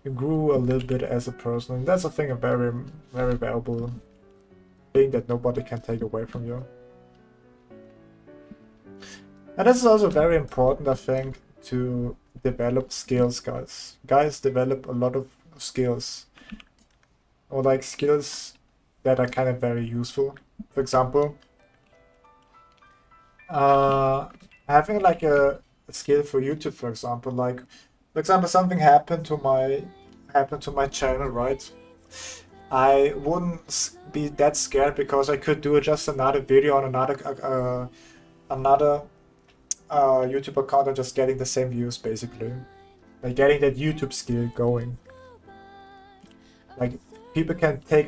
You grew a little bit as a person, and that's I think a very, very valuable thing that nobody can take away from you. And this is also very important, I think, to develop skills, guys. Guys develop a lot of skills, or like skills that are kind of very useful. For example, having like a skill for YouTube, for example, like for example, something happened to my channel, right? I wouldn't be that scared because I could do just another video on another YouTube account and just getting the same views, basically. Like getting that YouTube skill going. Like people can take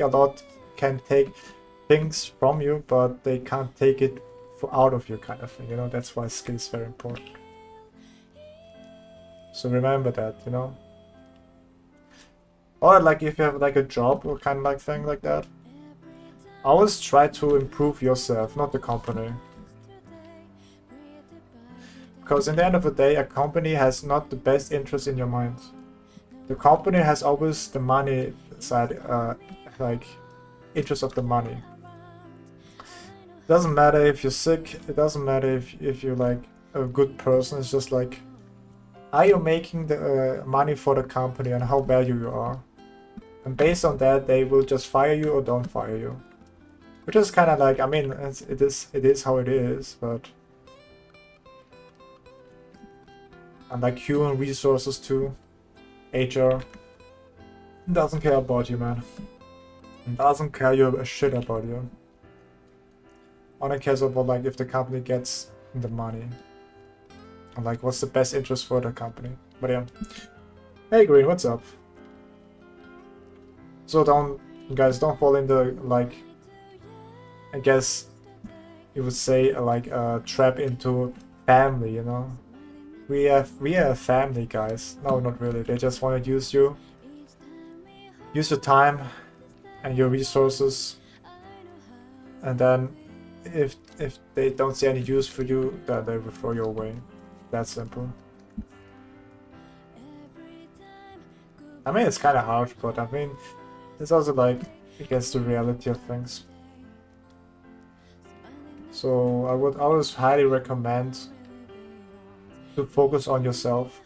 things from you, but they can't take it out of you, kind of thing. You know, that's why skill is very important. So remember that, you know. Or like if you have like a job or kind of like thing like that, always try to improve yourself, not the company. Because in the end of the day, a company has not the best interest in your mind. The company has always the money side, like interest of the money. It doesn't matter if you're sick, it doesn't matter if you're like a good person, it's just like, are you making the money for the company and how value you are? And based on that, they will just fire you or don't fire you. Which is kind of like, I mean, it is how it is, but... And like human resources too, HR, doesn't care about you, man. Doesn't care a shit about you. Only cares about like if the company gets the money. And like what's the best interest for the company. But yeah. Hey Green, what's up? So guys, don't fall into like, I guess you would say like a trap into family, you know? We are a family, guys. No, not really. They just want to use you. Use your time and your resources. And then if they don't see any use for you, then they will throw you away. That simple. I mean, it's kind of harsh, but I mean, it's also like, I guess, the reality of things. So I would always highly recommend to focus on yourself.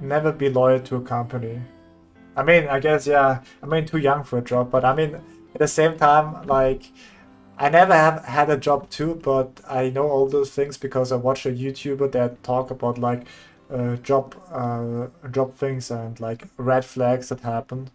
Never be loyal to a company. I mean, I guess, yeah, I mean, too young for a job, but I mean, at the same time, like, I never have had a job too, but I know all those things because I watch a YouTuber that talk about like job things and like red flags that happen.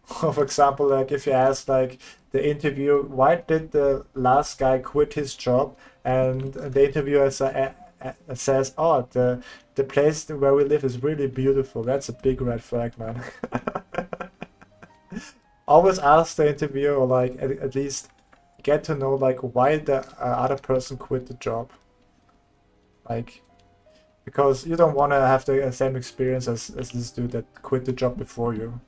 For example, like if you ask like the interviewer, why did the last guy quit his job, and the interviewer says, oh, the place where we live is really beautiful. That's a big red flag, man. Always ask the interviewer, or like at least get to know like why the other person quit the job. Like, because you don't want to have the same experience as this dude that quit the job before you.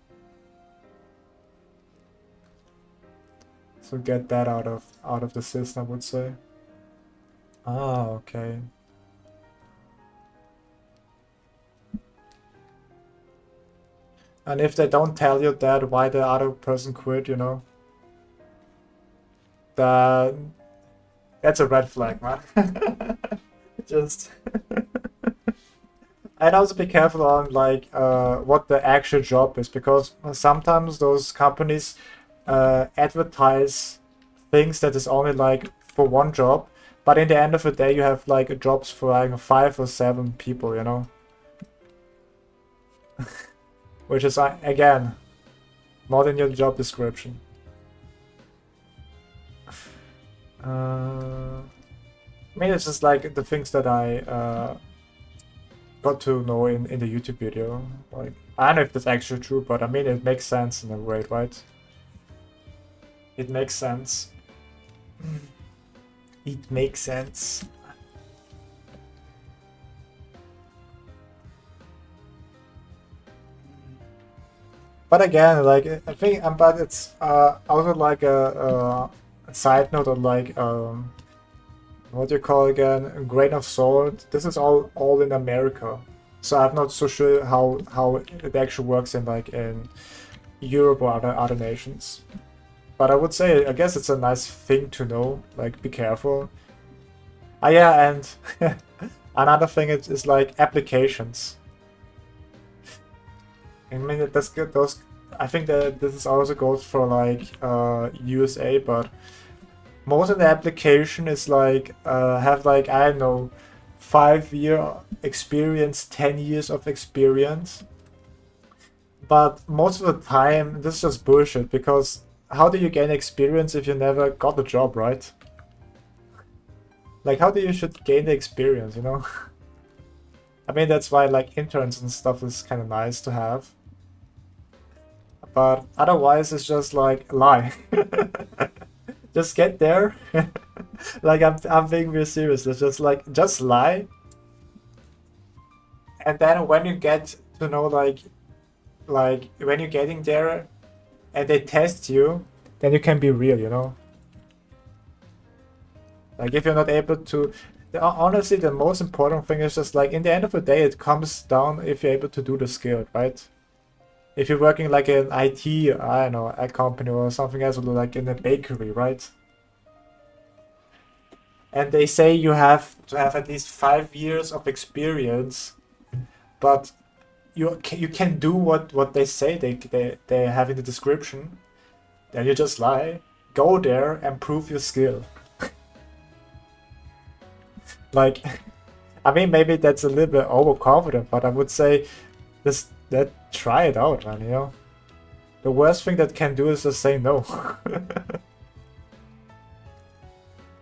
So get that out of the system, I would say. Ah, okay. And if they don't tell you that why the other person quit, you know, then that's a red flag, man. Just and also be careful on like what the actual job is, because sometimes those companies advertise things that is only like for one job, but in the end of the day you have like jobs for like 5 or 7 people, you know. Which is again not in your job description. I mean, it's just like the things that I got to know in the YouTube video. Like, I don't know if that's actually true, but I mean, it makes sense in a way, right? It makes sense. It makes sense. But again, like I think, but it's also like a side note on like what do you call it again? A grain of salt. This is all in America, so I'm not so sure how it actually works in like in Europe or other nations. But I would say, I guess it's a nice thing to know. Like, be careful. Ah, yeah, and another thing is like applications. I mean, that's good. Those, I think that this is also goes for like USA, but most of the application is like have like, I don't know, 5 year experience, 10 years of experience. But most of the time, this is just bullshit, because how do you gain experience if you never got the job, right? Like, how do you should gain the experience, you know? I mean, that's why like interns and stuff is kind of nice to have. But otherwise, it's just like lie. Just get there. Like, I'm being real serious. It's just like, just lie. And then when you get to know like when you're getting there and they test you, then you can be real, you know? Like, if you're not able to, honestly, the most important thing is just like, in the end of the day, it comes down if you're able to do the skill, right? If you're working like in IT, I don't know, a company or something else, like in a bakery, right? And they say you have to have at least 5 years of experience, but you can do what they say they have in the description. Then you just lie, go there and prove your skill. Like, I mean, maybe that's a little bit overconfident, but I would say just that try it out, man. You know, the worst thing that can do is just say no.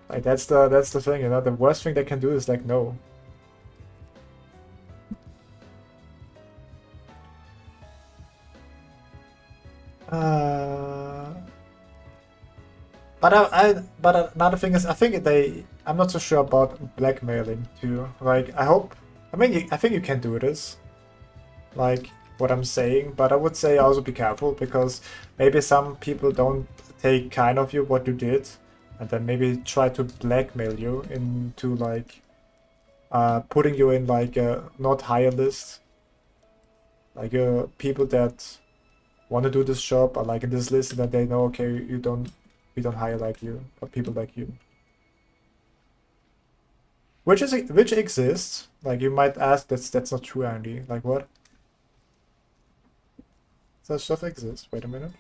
Like, that's the thing, you know. The worst thing they can do is like no. But another thing is, I think I'm not so sure about blackmailing too. Like, I hope, I mean, I think you can do this, like what I'm saying, but I would say also be careful, because maybe some people don't take kind of you what you did, and then maybe try to blackmail you into like putting you in like a not hire list. Like people that want to do this job are like in this list, that they know, okay, we don't hire like you, or people like you. Which exists. Like, you might ask, that's not true, Andy. Like, what? Such stuff exists. Wait a minute.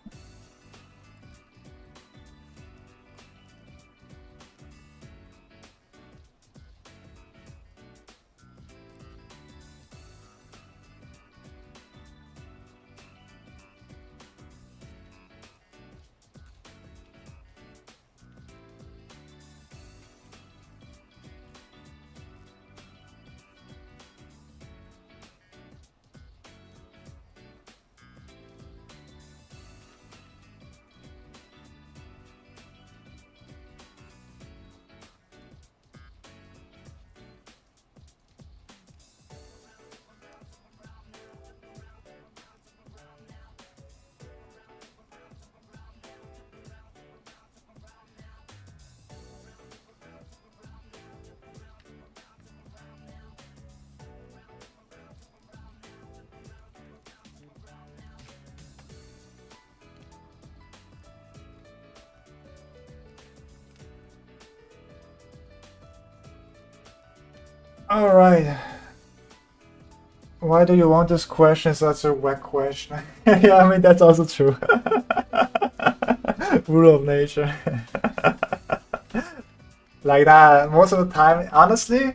All right. Why do you want this question? Such a whack question. Yeah, I mean, that's also true. Rule of nature. Like that, most of the time, honestly,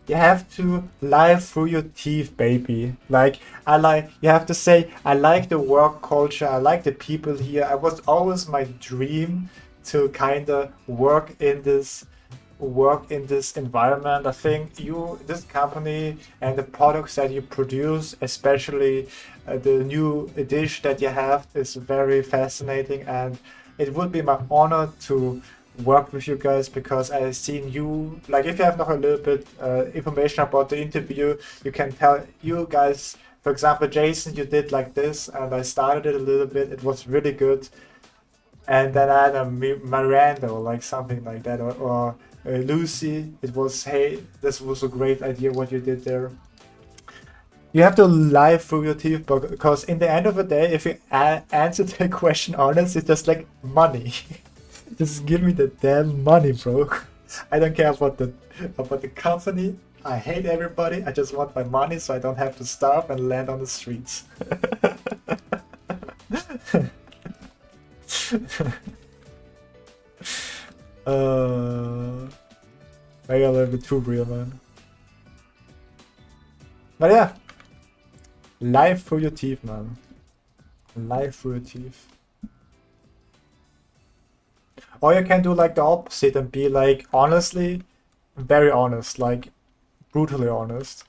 you have to lie through your teeth, baby. Like, you have to say, I like the work culture, I like the people here. It was always my dream to kind of work in this work in this environment. I think this company and the products that you produce, especially the new dish that you have, is very fascinating, and it would be my honor to work with you guys because I've seen you, like if you have noch a little bit information about the interview, you can tell you guys, for example, Jason, you did like this and I started it a little bit, it was really good. And then I had a Miranda or like something like that, or Lucy, it was, hey, this was a great idea what you did there. You have to lie through your teeth because in the end of the day, if you answer the question honest, it's just like money. Just give me the damn money, bro. I don't care about the company. I hate everybody. I just want my money so I don't have to starve and land on the streets. Maybe a little bit too real, man. But yeah, lie through your teeth, man. Lie through your teeth. Or you can do like the opposite and be like honestly, very honest, like brutally honest.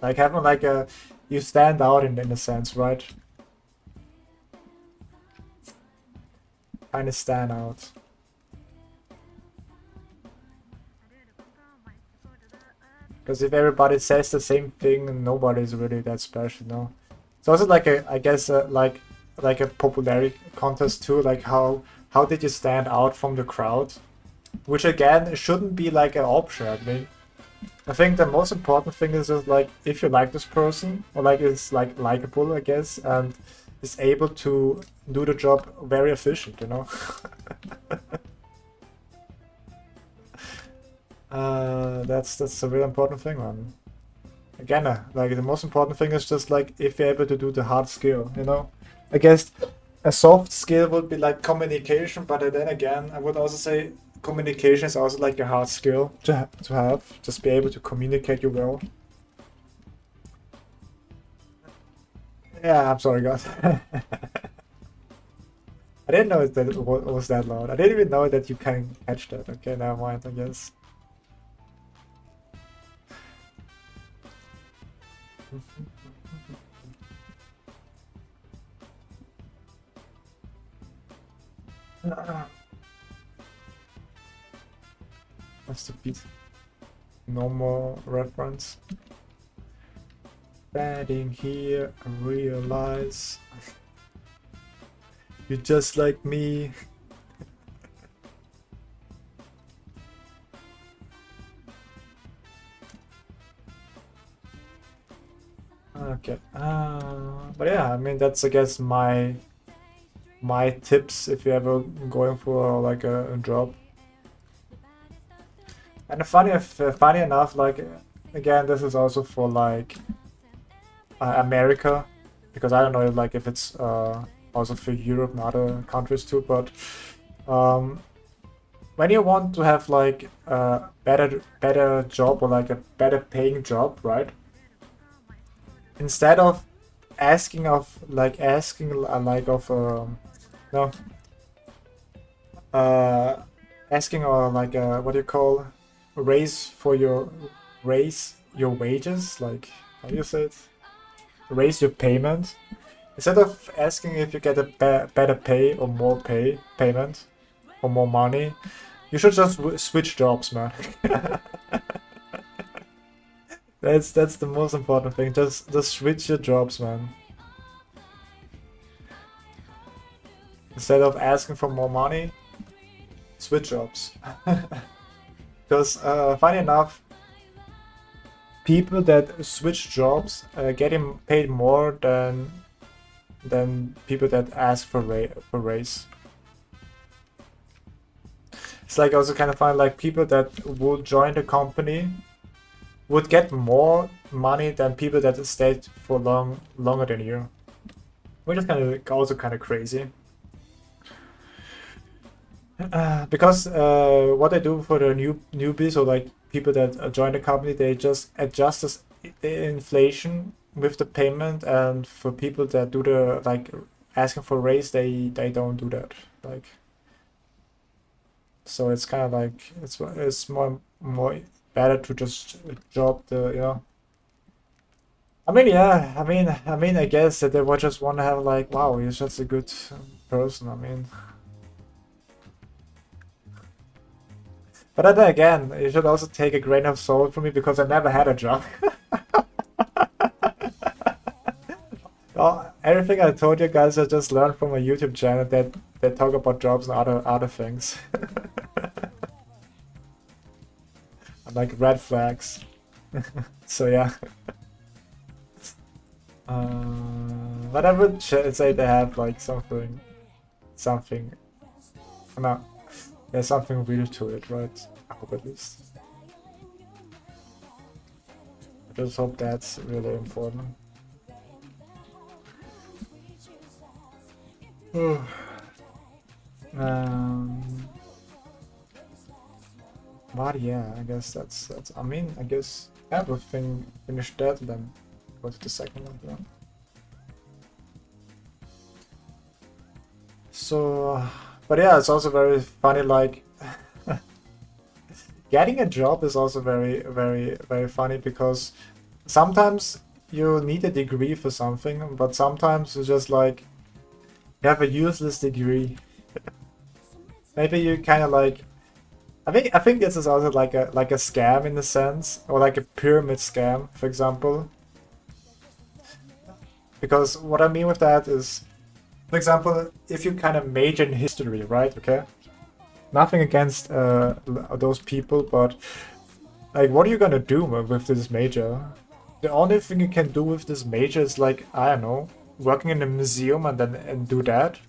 Like having like you stand out in a sense, right? Kind of stand out. Because if everybody says the same thing, nobody's really that special, no. It's also like I guess like a popularity contest too. Like how did you stand out from the crowd? Which again shouldn't be like an option. I mean, I think the most important thing is just like if you like this person or like it's like likable, I guess, and is able to do the job very efficient, you know. That's a really important thing, man. Again, like the most important thing is just like if you're able to do the hard skill, you know. I guess a soft skill would be like communication, but then again, I would also say communication is also like a hard skill to have. Just be able to communicate you well. Yeah, I'm sorry, guys. I didn't know that it was that loud. I didn't even know that you can catch that. Okay, never mind, I guess. That's the beat. No more reference. Standing here, I realize you're just like me. Okay. But yeah, I mean that's I guess my tips if you're ever going for like a job. And funny enough, like again, this is also for like America, because I don't know like if it's also for Europe and other countries too. But when you want to have like a better job or like a better paying job, right? Instead of asking of like no asking or like what do you call raise your wages, like how do you say it, raise your payment, instead of asking if you get a better pay or more payment or more money, you should just switch jobs, man. That's the most important thing. Just switch your jobs, man. Instead of asking for more money, switch jobs. Because funny enough, people that switch jobs getting paid more than people that ask for raise. It's like also kind of fun. Like people that would join the company would get more money than people that stayed for longer than you, which is also kind of crazy. Because what they do for the newbies or like people that join the company, they just adjust the inflation with the payment, and for people that do the like asking for raise, they don't do that. Like So it's kind of like it's more better to just drop the, you know. I mean, yeah, I mean, I guess that they would just want to have like, wow, he's just a good person. I mean, but then again, you should also take a grain of salt from me because I never had a job. Oh, everything I told you guys I just learned from a YouTube channel that talk about jobs and other things. Like red flags. So yeah. But I would say they have like something, no, there's something real to it, right? I hope at least. I just hope that's really important. But yeah, I guess that's. I mean, I guess everything finished that, then go to the second one. Yeah. So, but yeah, it's also very funny. Like, getting a job is also very funny because sometimes you need a degree for something, but sometimes it's just like you have a useless degree. Maybe you kind of like. I think this is also like a scam in a sense, or like a pyramid scam, for example. Because what I mean with that is, for example, if you kind of major in history, right? Okay, nothing against those people, but like, what are you gonna do with this major? The only thing you can do with this major is like, I don't know, working in a museum and do that.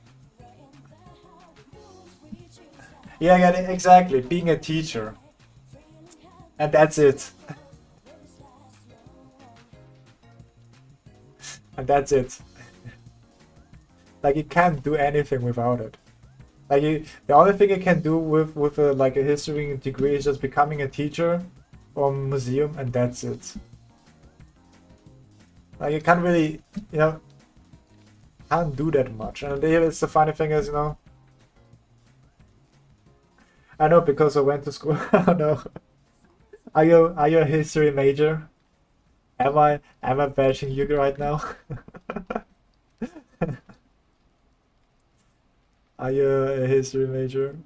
Yeah, exactly. Being a teacher. And that's it. And that's it. Like, you can't do anything without it. Like, the only thing you can do with like a history degree is just becoming a teacher or museum, and that's it. Like, you can't really, you know, can't do that much. And it's the funny thing is, you know, I know because I went to school. Oh no. Are you a history major? Am I bashing you right now? Are you a history major?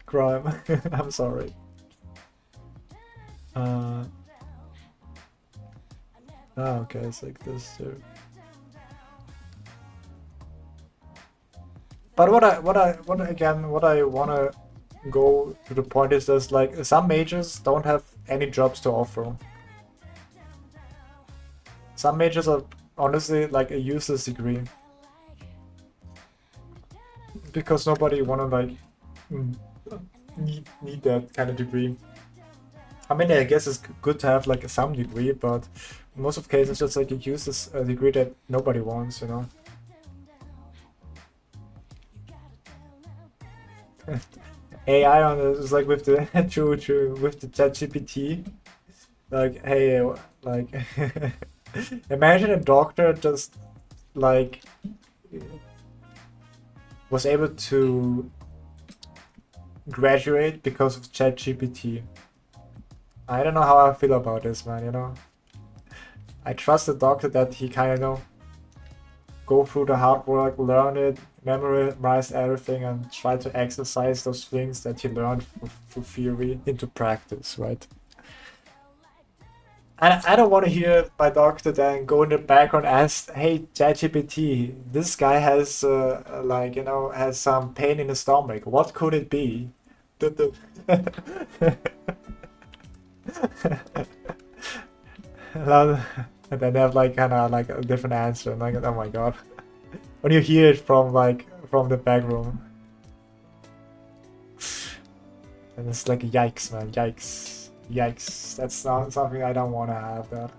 Crime. I'm sorry. Okay, it's like this too. But what I wanna go to the point is that like some majors don't have any jobs to offer. Some majors are honestly like a useless degree because nobody wanna like need that kind of degree. I mean, I guess it's good to have like some degree, but in most of cases, just like a useless degree that nobody wants, you know. AI on it is like with the true with the ChatGPT. Like, hey, like imagine a doctor just like was able to graduate because of ChatGPT. I don't know how I feel about this, man, you know. I trust the doctor that he kind of, you know, go through the hard work, learn it, memorize everything, and try to exercise those things that he learned through theory into practice, right? And I don't want to hear my doctor then go in the background and ask, hey, ChatGPT, this guy has, like, you know, has some pain in the stomach. What could it be? And then they have like kind of like a different answer, and like, oh my god, when you hear it from like from the back room, and it's like yikes, man, yikes. That's not something I don't want to have. That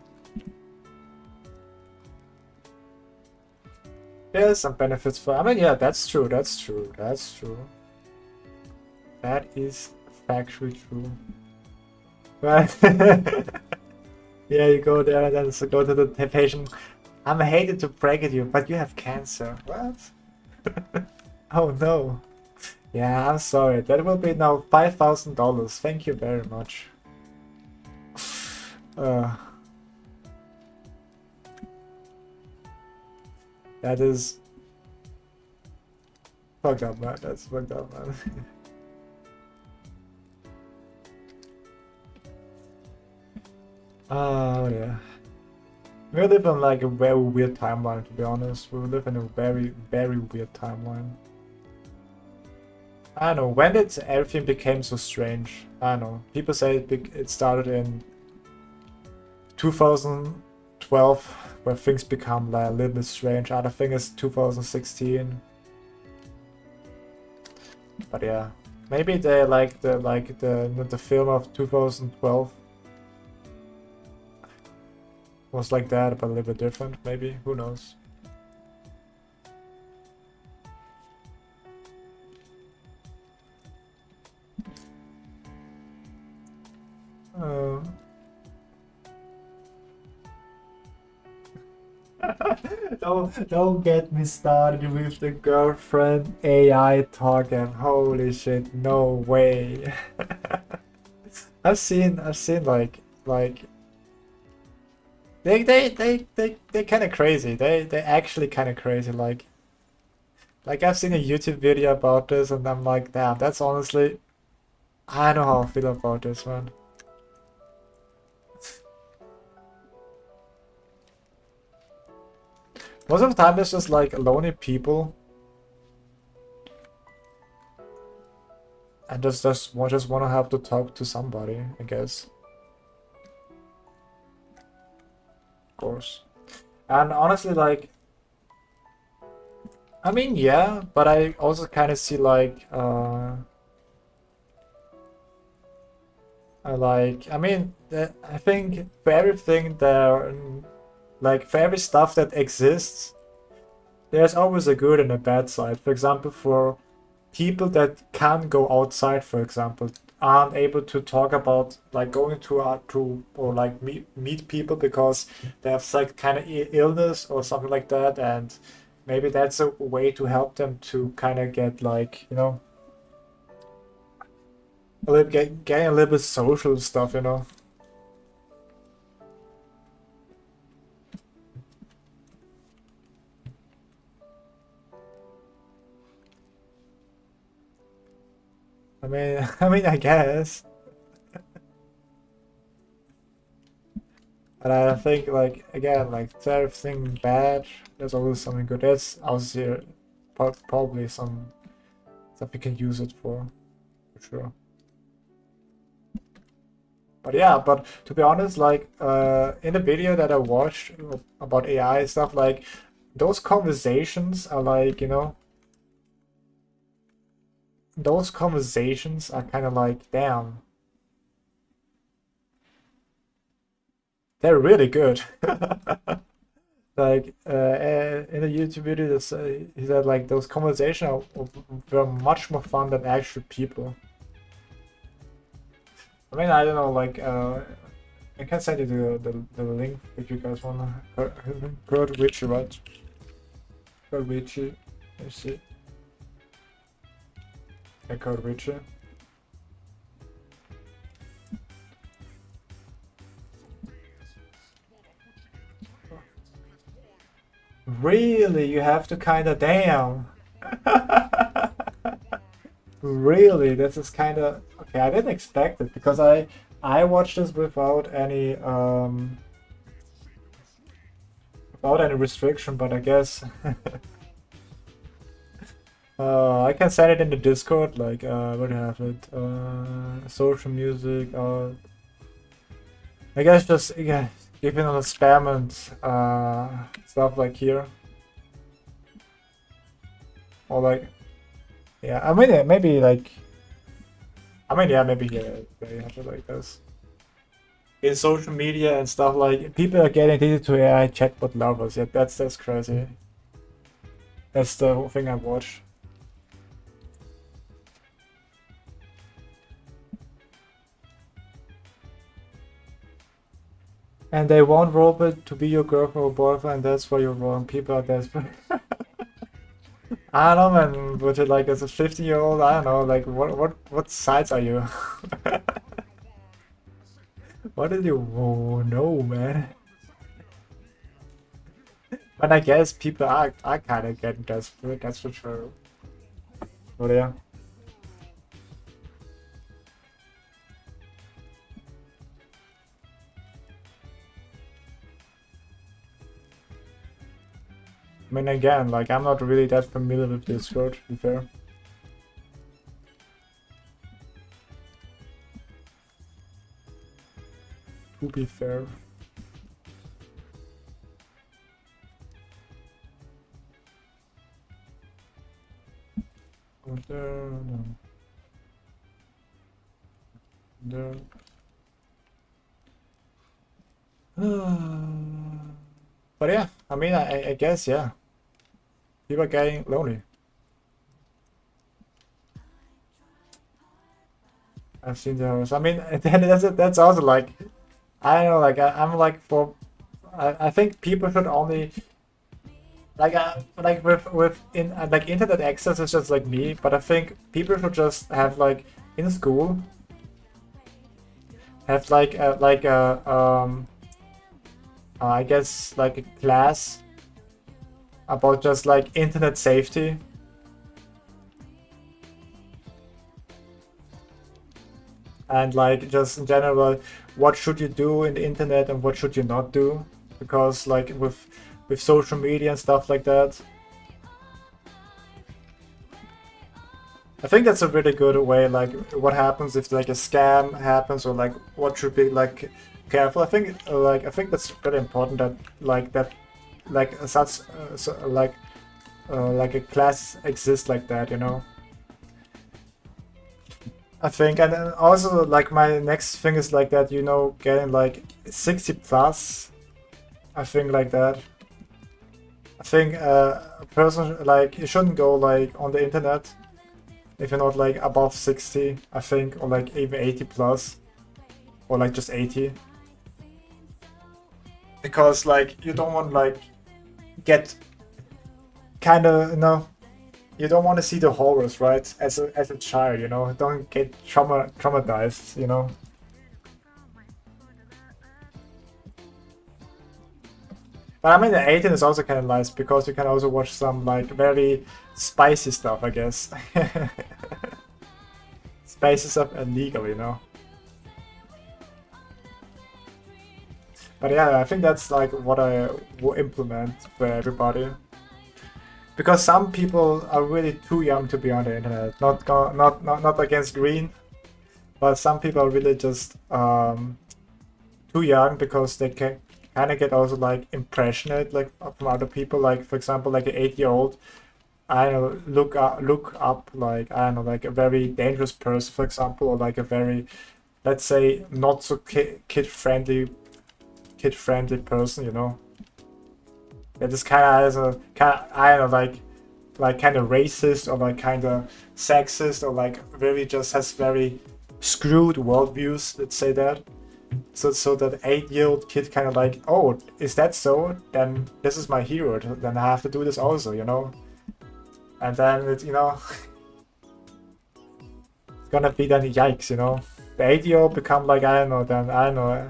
there's some benefits for. I mean, yeah, that's true. That is factually true. Right. Yeah, you go there and then go to the patient. I'm hated to break it you, but you have cancer. What? Oh no. Yeah, I'm sorry. That will be now $5,000. Thank you very much. Uh, that is fucked up, man. That's fucked up, man. Oh yeah. We live in like a very weird timeline, to be honest. We live in a very, very weird timeline. I don't know, when did everything became so strange? I don't know. People say it started in 2012, where things become like a little bit strange. Other thing is 2016. But yeah, maybe they like the film of 2012 was like that, but a little bit different. Maybe, who knows? Don't get me started with the girlfriend AI talking. Holy shit, no way. I've seen like they kind of crazy. They actually kind of crazy. Like I've seen a YouTube video about this, and I'm like, damn, that's honestly, I don't know how I feel about this, man. Most of the time, it's just like lonely people, and just want to have to talk to somebody, I guess. Of course. And honestly, like, I mean, yeah, but I also kind of see like, I mean, I think for everything there, like for every stuff that exists, there's always a good and a bad side. For example, for people that can't go outside, for example, aren't able to talk about like going to or like meet people because they have like kind of illness or something like that, and maybe that's a way to help them to kind of get like, you know, a little getting a little bit social stuff, you know. I mean, I guess. And I think, like, again, like, to everything bad, there's always something good. There's obviously probably some stuff you can use it for sure. But yeah, but to be honest, like, in the video that I watched about AI stuff, like, those conversations are like, you know, those conversations are kind of like, damn, they're really good. Like in a YouTube video, he said like those conversations were much more fun than actual people. I mean, I don't know, like I can send you the link if you guys wanna. Code Witchy, right? Code Witchy. Let's see. Yeah, Code Witchy. Really, you have to kind of damn. Really, this is kind of okay. I didn't expect it because I watched this without any restriction, but I guess I can send it in the Discord. Like where do you have it? Social music. I guess just yeah, giving on spam and stuff like here, or like yeah. I mean maybe like I mean yeah maybe yeah you have it like this. In social media and stuff, like people are getting addicted to AI chatbot lovers. Yeah, that's crazy. That's the whole thing I watched. And they want robot to be your girlfriend or boyfriend. That's why you're wrong. People are desperate. I don't know, man. But like as a 50-year-old, I don't know. Like what sides are you? What did you know, man? But I guess people are kind of getting desperate. That's for sure. But yeah. I mean, again, like I'm not really that familiar with Discord, to be fair. To be fair. No. There. But yeah, I mean, I guess, yeah. People are getting lonely. I've seen those. I mean, that's also like, I don't know, like I'm like I think people should only like like internet access is just like me, but I think people should just have like in school have like a I guess like a class about just like internet safety. And like just in general, what should you do in the internet and what should you not do? Because like with social media and stuff like that, I think that's a really good way. Like what happens if like a scam happens, or like what should be like careful. I think that's really important that like such like a class exists like that, you know. I think, and then also like my next thing is like that, you know, getting like 60 plus. I think like that. I think a person like you shouldn't go like on the internet if you're not like above 60. I think, or like even 80 plus, or like just 80, because like you don't want like get kind of, you know, you don't want to see the horrors, right? As a child, you know, don't get traumatized, you know. But I mean, the 18 is also kind of nice because you can also watch some like very spicy stuff, I guess. Spicy stuff illegal, you know. But yeah, I think that's like what I will implement for everybody. Because some people are really too young to be on the internet. Not against green, but some people are really just too young because they can kind of get also like impressionate like from other people. Like for example, like an 8-year-old, I don't know, look up like I don't know, like a very dangerous person, for example, or like a very, let's say, not so kid friendly person, you know. That is kind of as a I don't know, like kind of racist or like kind of sexist, or like really just has very screwed worldviews. Let's say that. So that 8-year-old kid kind of like, oh, is that so? Then this is my hero. Then I have to do this also, you know. And then it, you know, it's gonna be then yikes, you know. The 8-year-old become like I don't know, then I don't know,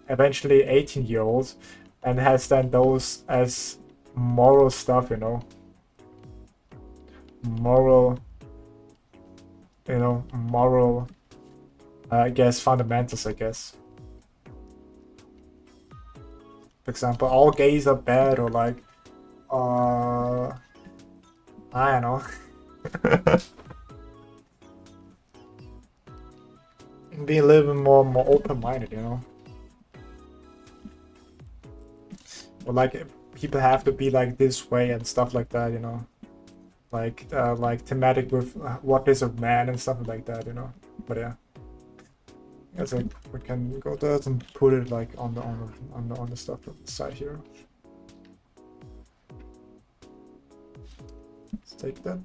eventually 18-year-old, and has then those as moral stuff, you know. Moral, you know, moral, I guess, fundamentals, I guess. For example, all gays are bad, or like, I don't know. Be a little bit more open-minded, you know. Or like people have to be like this way and stuff like that, you know. Like thematic with what is a man and stuff like that, you know. But yeah, I think we can go there and put it like on the stuff on the side here. Let's take that.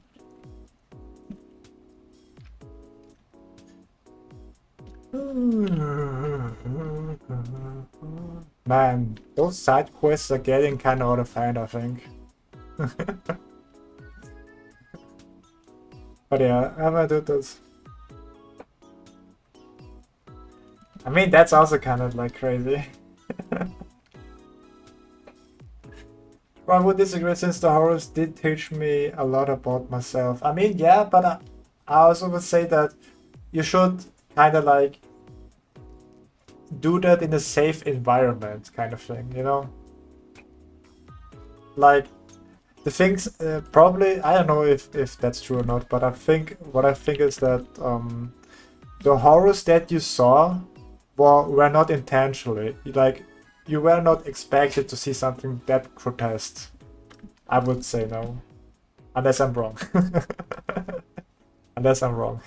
Man, those side quests are getting kind of out of hand, I think. But yeah, I'm gonna do this. I mean, that's also kind of like crazy. Well, I would disagree since the horrors did teach me a lot about myself. I mean, yeah, but I also would say that you should kind of like do that in a safe environment, kind of thing, you know? Like, the things, probably, I don't know if that's true or not, but what I think is that the horrors that you saw were not intentionally. Like, you were not expected to see something that grotesque. I would say no. Unless I'm wrong. Unless I'm wrong.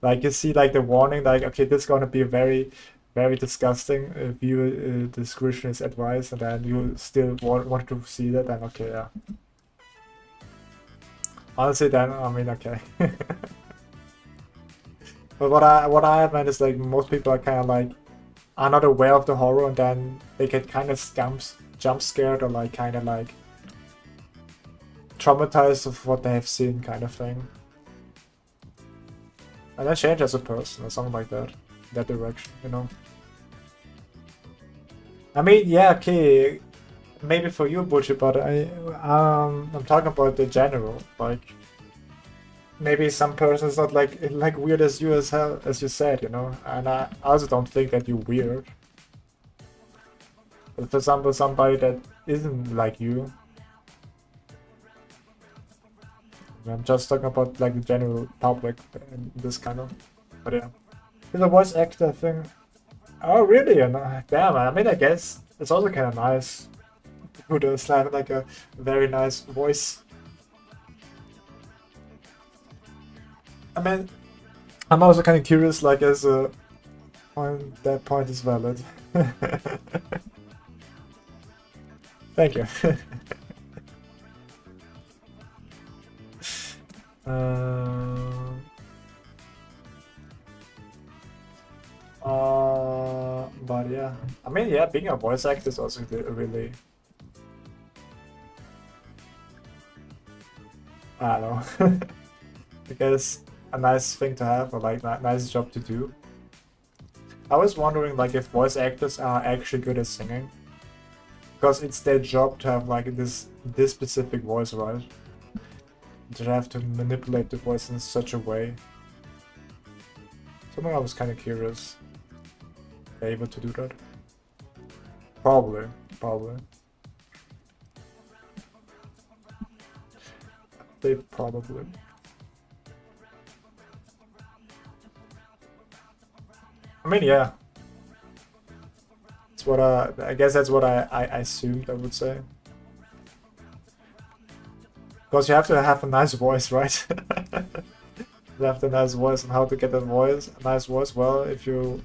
Like, you see, like, the warning, like, okay, this is gonna be very, very disgusting if you, discretion is advised, and then you still want to see that, then okay, yeah. Honestly, then, I mean, okay. But what I meant is, like, most people are kind of like, are not aware of the horror, and then they get kind of jump scared, or like kind of like traumatized of what they have seen, kind of thing. And then change as a person or something like that, that direction, you know. I mean, yeah, okay, maybe for you, Butcher, but I'm talking about the general, like. Maybe some person's not like weird as you as hell, as you said, you know. And I also don't think that you're weird. But for example, somebody that isn't like you, I'm just talking about like the general public and this kind of. But yeah, he's a voice actor thing. Oh really? And damn, I mean, I guess it's also kind of nice who does have like a very nice voice. I mean, I'm also kind of curious, like, as a point, that point is valid. Thank you. But yeah, I mean, yeah, being a voice actor is also really, I don't know, I guess a nice thing to have, or like nice job to do. I was wondering, like, if voice actors are actually good at singing, because it's their job to have like this specific voice, right? To have to manipulate the voice in such a way. Something I was kind of curious. They're able to do that? Probably. They probably. I mean, yeah. It's what I guess that's what I assumed, I would say. Because you have to have a nice voice, right? You have a nice voice, and how to get a nice voice. Well, if you,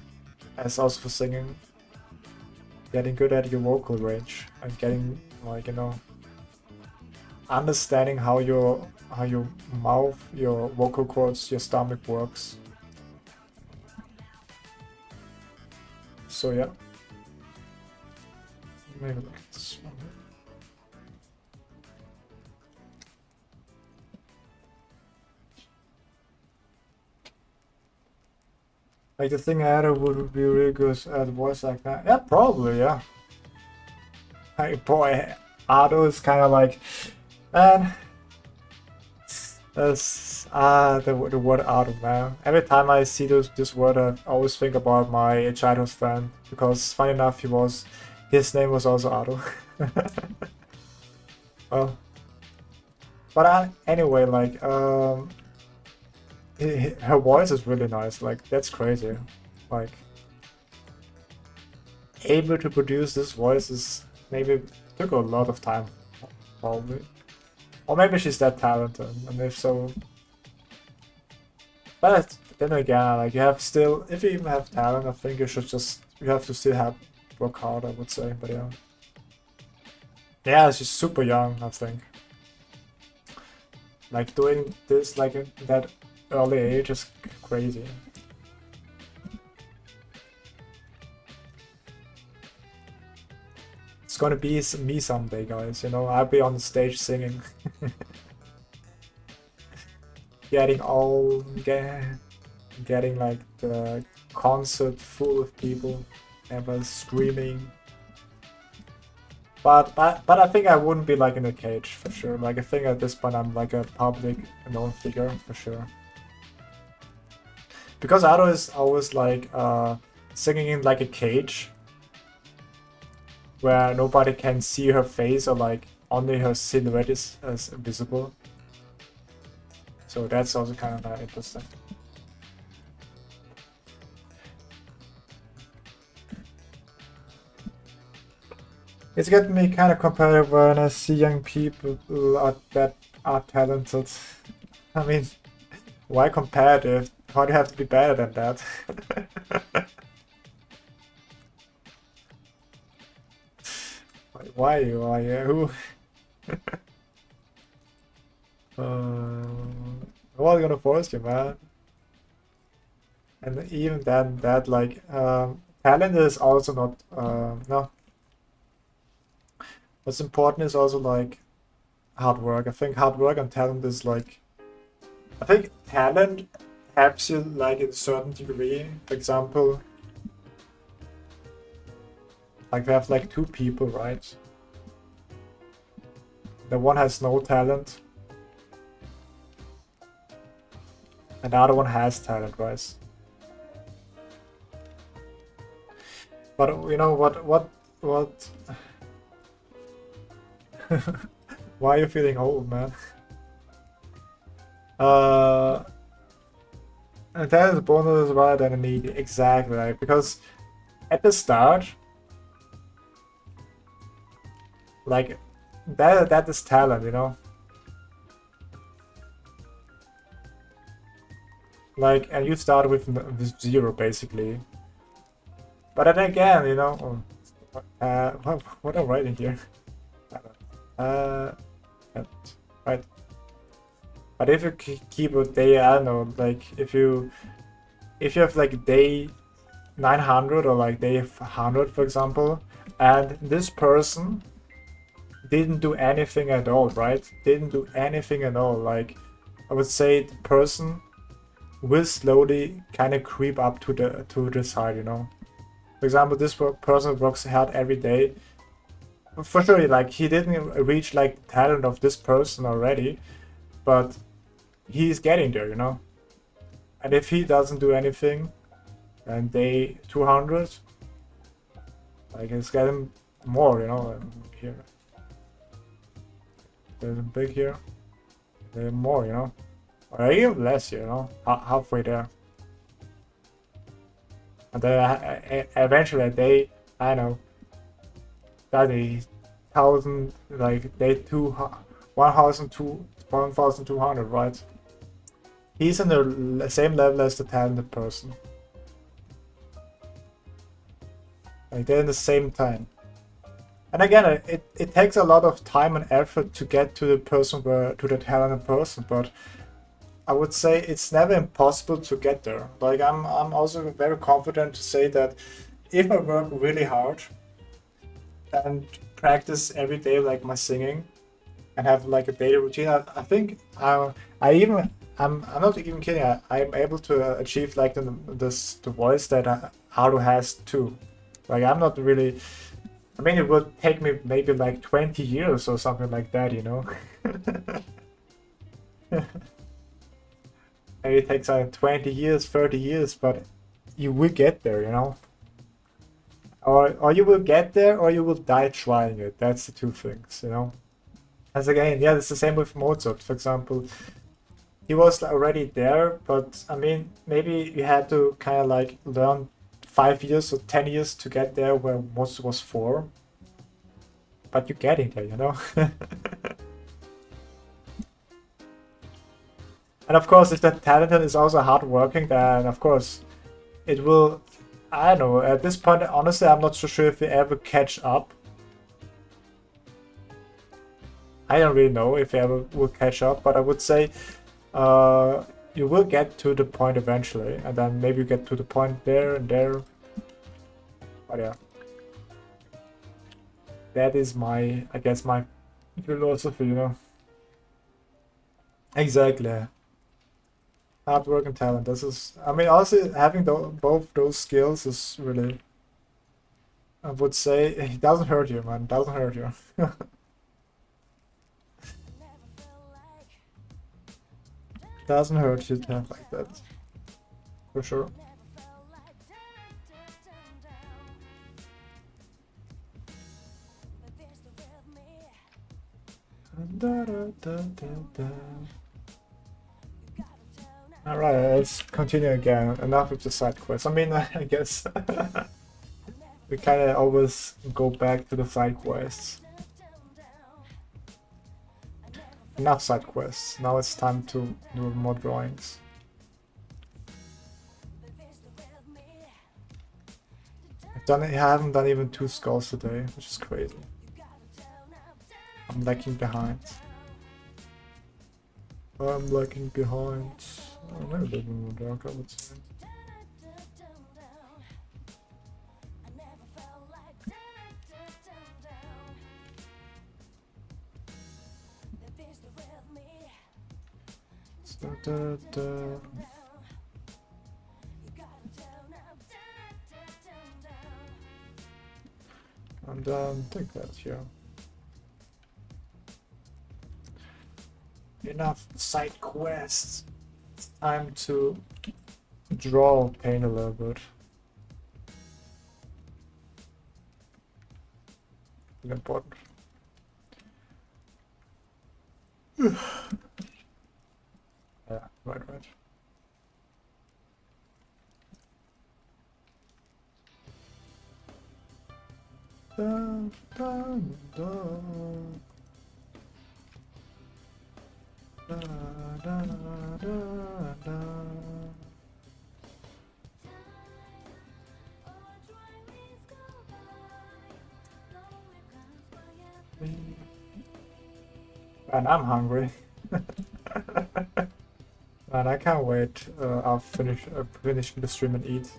as also for singing, getting good at your vocal range and getting, like, you know, understanding how your mouth, your vocal cords, your stomach works. So yeah. Maybe like this one. Like, the thing I had would be really good at voice acting. Yeah, probably, yeah. Like, boy, Ado is kind of like, man. That's the word Ado, man. Every time I see this word, I always think about my childhood friend, because funny enough, his name was also Ado. Well, but anyway, like, her voice is really nice. Like, that's crazy. Like, able to produce this voice is maybe took a lot of time, probably. Or maybe she's that talented, and if so. But then again, like, you have still, if you even have talent, I think you have to still work hard, I would say. But yeah. Yeah, she's super young, I think. Like, doing this like in that early age is crazy. It's gonna be me someday, guys, you know, I'll be on the stage singing. getting getting like the concert full of people, everyone screaming. But I think I wouldn't be like in a cage for sure. Like I think at this point I'm like a public known figure for sure. Because Ado is always like singing in like a cage where nobody can see her face or like only her silhouette is visible. So that's also kind of interesting. It's getting me kind of competitive when I see young people who are talented. I mean, why competitive? Why do you have to be better than that? Why you are you? I was gonna force you, man. And even then, that like talent is also not no. What's important is also like hard work. I think hard work and talent is like. I think talent helps you like in a certain degree. For example, like we have like two people, right? The one has no talent, and the other one has talent, right? But you know what? Why are you feeling old, man? And that is bonus rather than a need. Exactly, right? Because at the start, like that is talent, you know. Like, and you start with zero basically. But then again, you know, what I'm writing here. Right. But if you keep a day, I don't know, like if you have like day 900 or like day 100, for example, and this person didn't do anything at all, right? Didn't do anything at all. Like I would say, the person will slowly kind of creep up to the side, you know. For example, this person works hard every day. For sure, like he didn't reach like the talent of this person already, but he's getting there, you know. And if he doesn't do anything, and day 200, like it's getting more, you know. Here, there's a big here, there's more, you know, or even less, you know, halfway there. And then eventually a day, I know, 30,000, like day 1,200, right? He's on the same level as the talented person. Like they're in the same time. And again, it takes a lot of time and effort to get to the person to the talented person, but I would say it's never impossible to get there. Like I'm also very confident to say that if I work really hard and practice every day like my singing and have like a daily routine, I think I'm not even kidding. I'm able to achieve like the voice that Haru has too. Like I'm not really. I mean, it would take me maybe like 20 years or something like that, you know. Maybe it takes 20 years, 30 years, but you will get there, you know. Or you will get there, or you will die trying it. That's the two things, you know. As again, yeah, it's the same with Mozart, for example. He was already there, but I mean, maybe you had to kind of like learn 5 years or 10 years to get there where Mozart was 4. But you're getting there, you know. And of course, if that talented is also hardworking, then of course it will. I don't know. At this point, honestly, I'm not so sure if we ever catch up. I don't really know if we ever will catch up, but I would say you will get to the point eventually, and then maybe you get to the point there and there. But yeah, that is my, I guess, my philosophy, you know. Exactly. Hard work and talent. This is, I mean, honestly, having both those skills is really, I would say, it doesn't hurt you, man. It doesn't hurt you. Doesn't hurt you to have like that, for sure. Alright, let's continue again. Enough with the side quest. I mean, I guess we kind of always go back to the side quests. Enough side quests. Now it's time to do more drawings. I haven't done even 2 skulls today, which is crazy. I'm lagging behind. I'm lagging behind. Oh, maybe a little more dark, I would say. And take that here. Enough side quests. It's time to draw paint a little bit. Important. Yeah, right. Dun, dun, dun. Da, da, da, da. And I'm hungry. Man, I can't wait. I'll finish the stream and eat.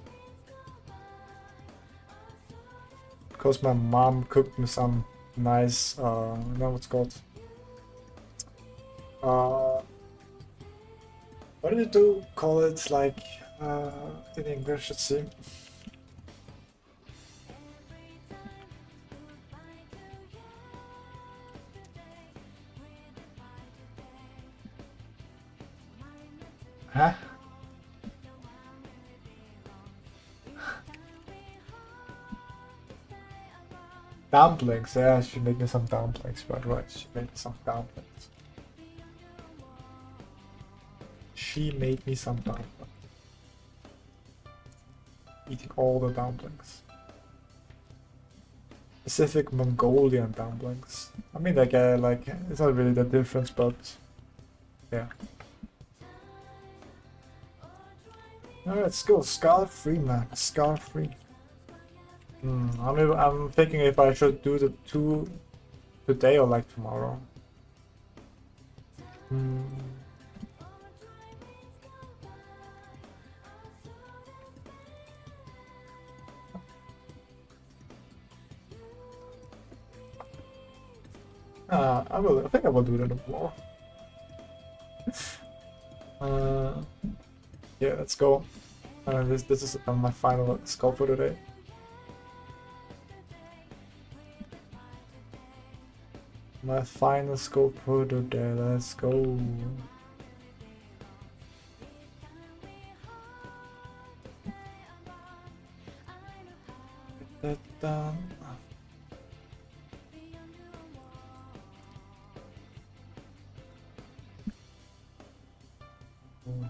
Because my mom cooked me some nice, you know what's called? What did you call it, like, in English, let's see. Huh? Dumplings, yeah, she made me some dumplings, right, she made me some dumplings. She made me some dumplings. Eating all the dumplings. Specific Mongolian dumplings. I mean, like, it's not really the difference, but yeah. Alright, let's go. Scar free, man. Scar free. I'm thinking if I should do the 2 today or like tomorrow. I think I will do that tomorrow. Yeah, let's go. This is my final skull for today. My final skull for today. Let's go. Get that done.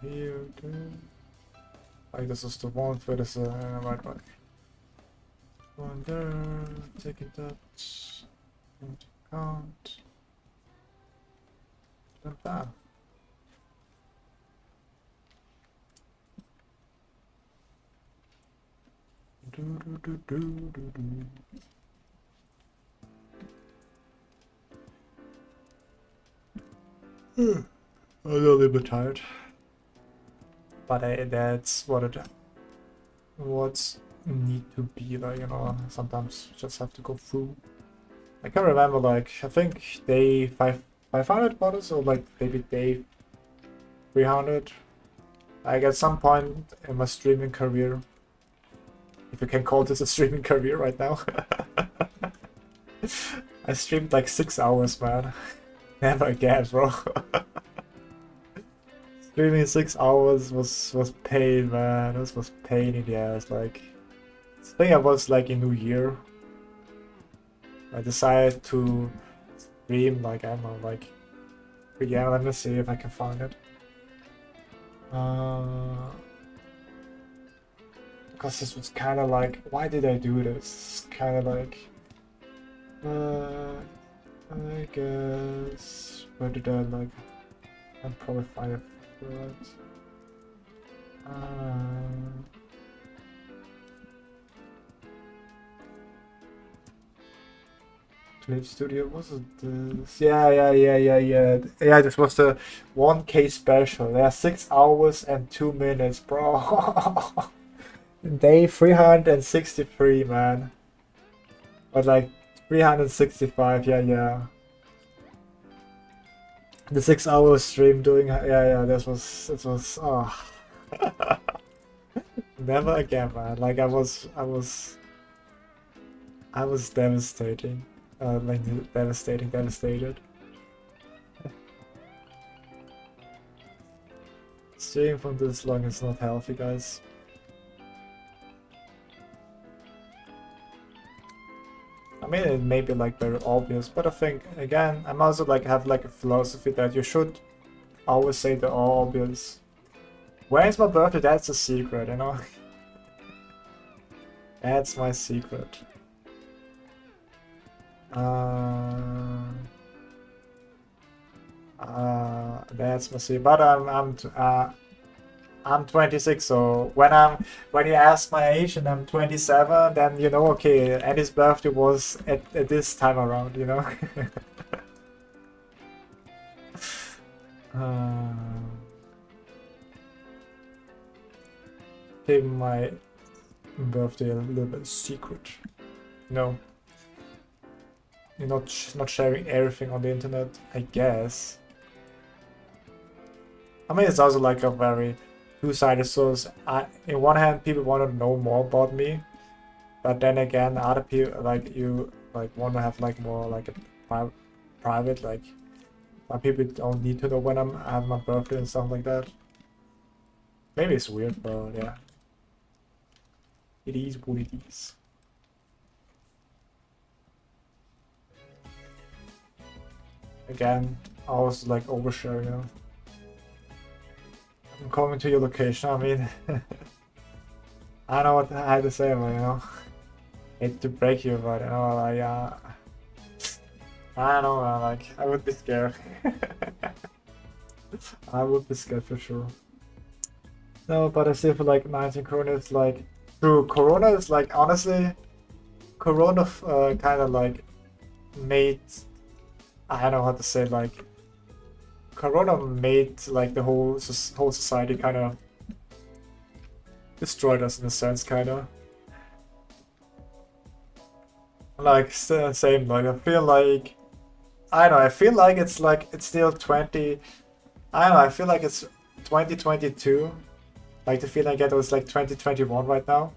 Here, too. Like this is the one for this right. One there, taking that into account. And bam. I'm a little bit tired. But that's what's need to be, like, you know, sometimes you just have to go through. I can't remember, like, I think day 500 bottles or like maybe day 300. Like at some point in my streaming career, if you can call this a streaming career right now, I streamed like 6 hours, man. Never again, bro. Streaming 6 hours was pain, man. This was pain in the ass. Like, I think I was like in New Year. I decided to stream like, I don't know, like, yeah. Let me see if I can find it. Because this was kind of like, why did I do this? Kind of like, I guess, where did I like? I'll probably find it for it. Clip Studio, was it this? Yeah, this was the 1K special. They are 6 hours and 2 minutes, bro. Day 363, man. But like 365, yeah. The 6 hour stream doing, this was, oh. Never again, man. Like I was devastating. Like devastated. Streaming from this long is not healthy, guys. I mean, it may be like very obvious, but I think again, I'm also like have like a philosophy that you should always say the obvious. When is my birthday? That's a secret, you know. That's my secret. That's my secret. But I'm 26, so when you ask my age and I'm 27, then you know, okay, Eddie's birthday was at this time around, you know. Keep my birthday a little bit secret. No, you're not sharing everything on the internet, I guess. I mean, it's also like a very two-sided source. In one hand, people want to know more about me, but then again, other people like you like want to have like more like a private, like people don't need to know when I have my birthday and stuff like that. Maybe it's weird, but yeah, it is what it is. Again, I was like oversharing. You know? I'm coming to your location. I mean, I know what I had to say, but you know, hate to break you, but you know, like, I don't know, man, like, I would be scared. I would be scared for sure. No, but I still feel like 19 Corona is like, true, Corona is like, honestly, Corona kind of like made, I don't know how to say, like, Corona made like the whole society kind of destroyed us in a sense, kind of. Like same, like I feel like I don't know. I feel like it's still 20. I don't know. I feel like it's 2022. Like the feeling I get was like 2021 right now.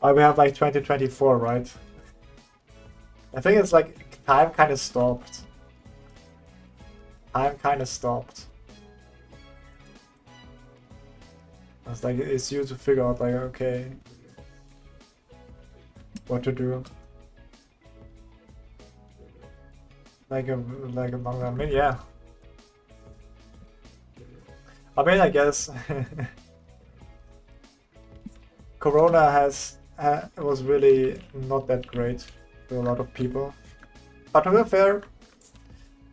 We have like 2024, right? I think it's like time kind of stopped. Time kind of stopped. It's like it's you to figure out like, okay, what to do. Like among them, I mean, yeah. I mean, I guess Corona was really not that great to a lot of people. But to be fair,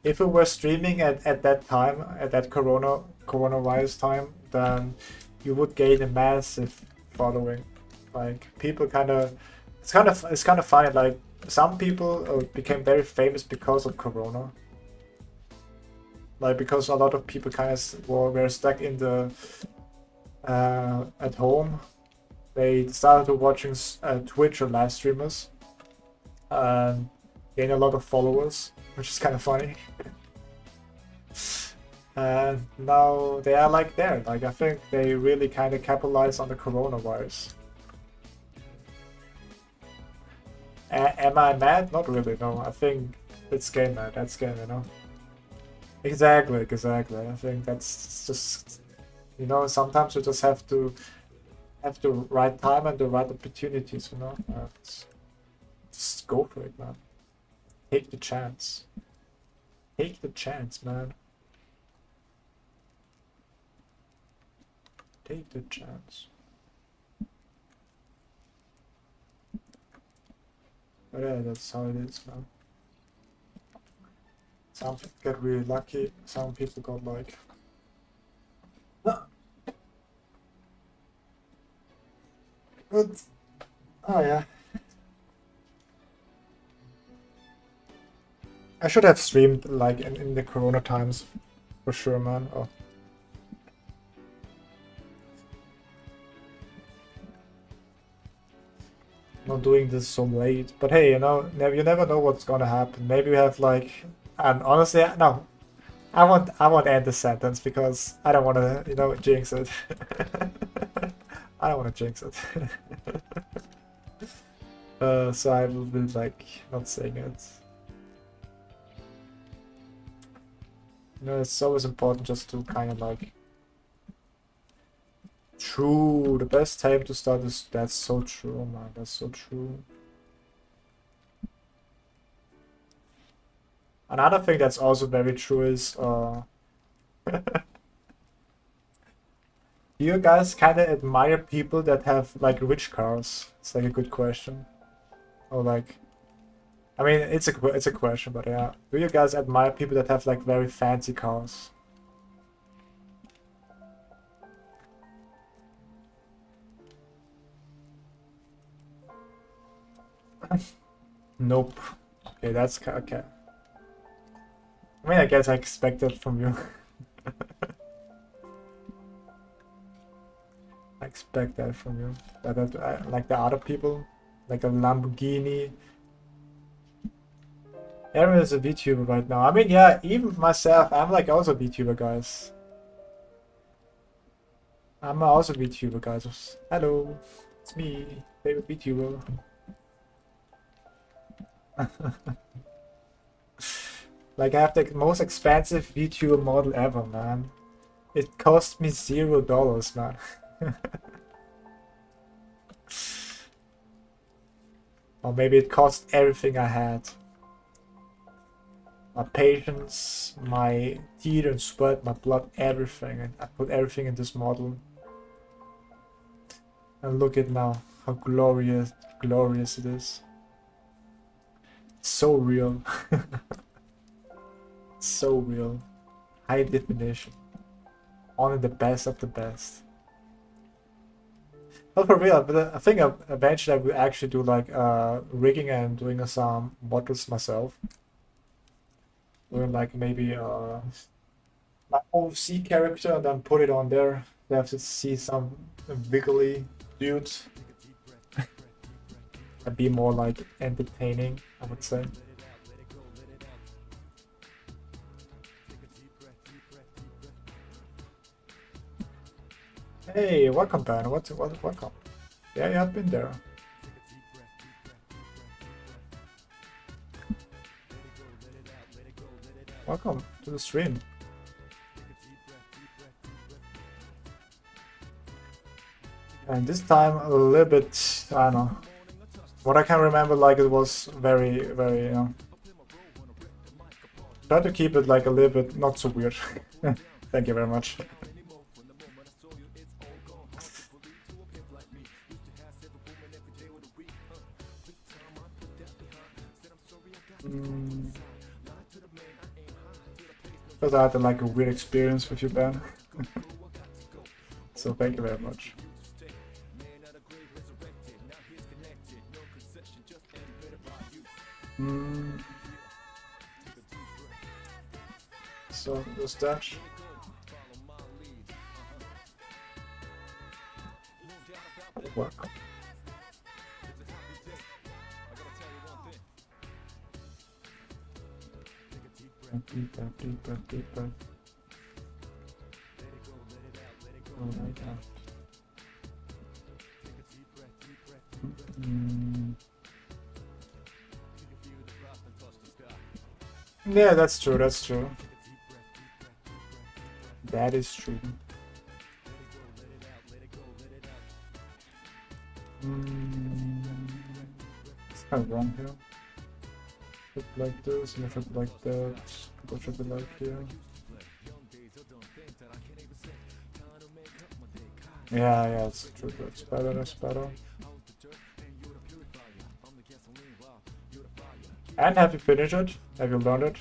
if we were streaming at that time, at that coronavirus time, then you would gain a massive following. Like people it's kind of funny. Like some people became very famous because of Corona. Like because a lot of people kind of were stuck in the at home. They started watching Twitch or live streamers and gain a lot of followers, which is kind of funny. And now they are like there. Like I think they really kind of capitalize on the coronavirus. Am I mad? Not really. No, I think it's game mad. That's game, you know. Exactly, exactly. I think that's just, you know, sometimes you just have to have the right time and the right opportunities, you know. Just go for it, man. Take the chance. Take the chance, man. Take the chance. But yeah, that's how it is, man. Some people get really lucky, some people got like... But, oh yeah. I should have streamed like in the corona times, for sure, man. Oh. Not doing this so late, but hey, you know, you never know what's gonna happen. Maybe we have like, and honestly, no, I won't end the sentence because I don't want to, you know, jinx it. I don't want to jinx it. So I will be like not saying it. You know, it's always important just to kind of like. True, the best time to start is. That's so true, man. That's so true. Another thing that's also very true is do you guys kind of admire people that have like rich cars? It's like a good question. Or like, I mean, it's a question, but yeah. Do you guys admire people that have like very fancy cars? Nope. Okay, that's okay. I mean, I guess I expect that from you. I expect that from you. Like the other people, like a Lamborghini. Aaron is a VTuber right now. I mean, yeah, even myself, I'm like also a VTuber, guys. I'm also a VTuber, guys. Hello, it's me, favorite VTuber. Like I have the most expensive VTuber model ever, man. It cost me $0, man. Or maybe it cost everything I had. My patience, my tears and sweat, my blood, everything. And I put everything in this model. And look at now, how glorious it is. It's so real. It's so real. High definition. Only the best of the best. Not for real, but I think eventually I will actually do like rigging and doing some models myself. Doing like maybe my OC character and then put it on there. You have to see some wiggly dudes. And be more like entertaining, I would say. Hey, welcome, Ben. Welcome? Yeah, you have been there. Welcome to the stream. And this time a little bit, I don't know. What I can remember, like it was very, very, you know. Try to keep it like a little bit not so weird. Thank you very much. Because I had like a weird experience with you, Ben. So thank you very much. So there's that. Welcome. Deep breath, deep breath, deep breath. Yeah, that's true, that's true. That is true. It's kind of wrong here. Should be like this, and it should be like that. What should be like here? Yeah, it's true. That's better, that's better. And have you finished it? Have you learned it?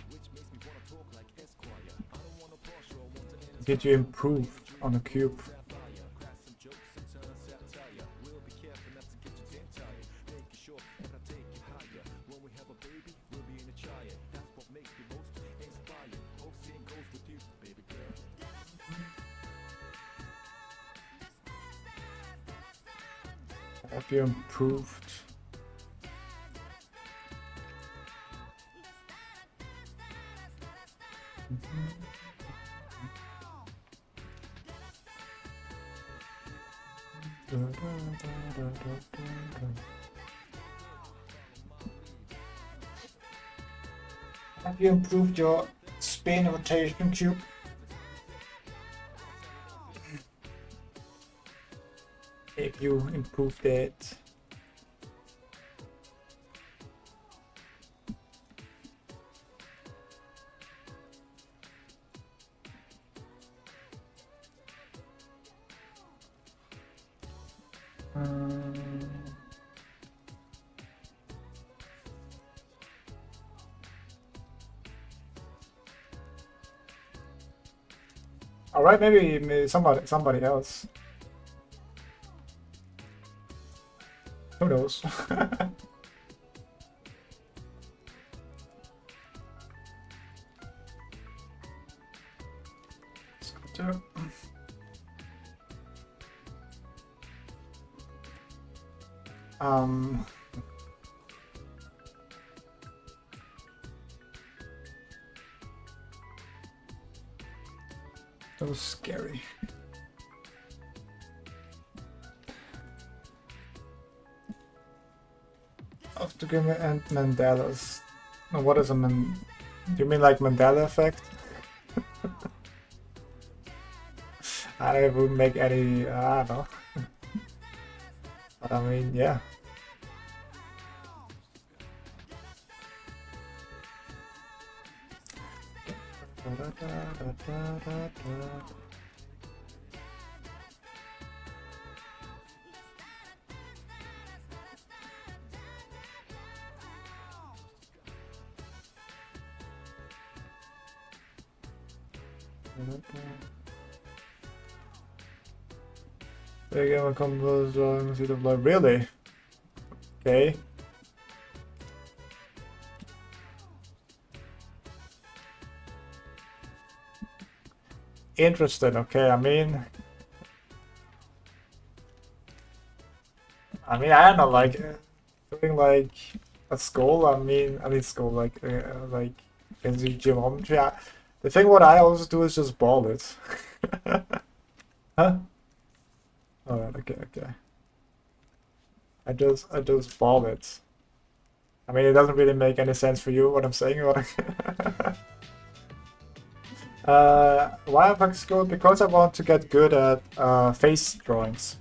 Did you improve on the cube? Have you improved? Have you improved your spin rotation cube? If you improved it. All right, maybe somebody else. Who knows? Scooter. That was scary. After give me and Mandela's. No, what is a do you mean like Mandela effect? I wouldn't make any. I don't know. But I mean, yeah. Again, I come close drawing seed of blood. Really? Okay. Interesting. Okay, I mean, I don't know, like doing like a skull. I mean skull like in the geometry. The thing what I always do is just ball it. Huh? Alright, okay. I just ball it. I mean, it doesn't really make any sense for you what I'm saying. Why am I good? Because I want to get good at face drawings.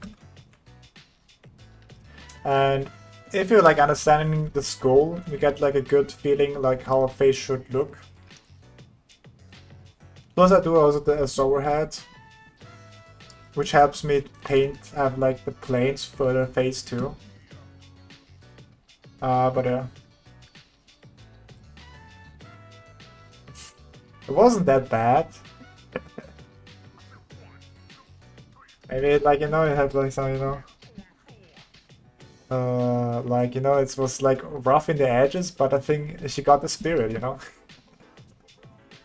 And if you're like understanding the skull, you get like a good feeling like how a face should look. Plus I do also the overhead, which helps me have like the planes for the face too. But yeah. It wasn't that bad. Maybe like, you know, it had like some, you know, like, you know, it was like rough in the edges, but I think she got the spirit, you know.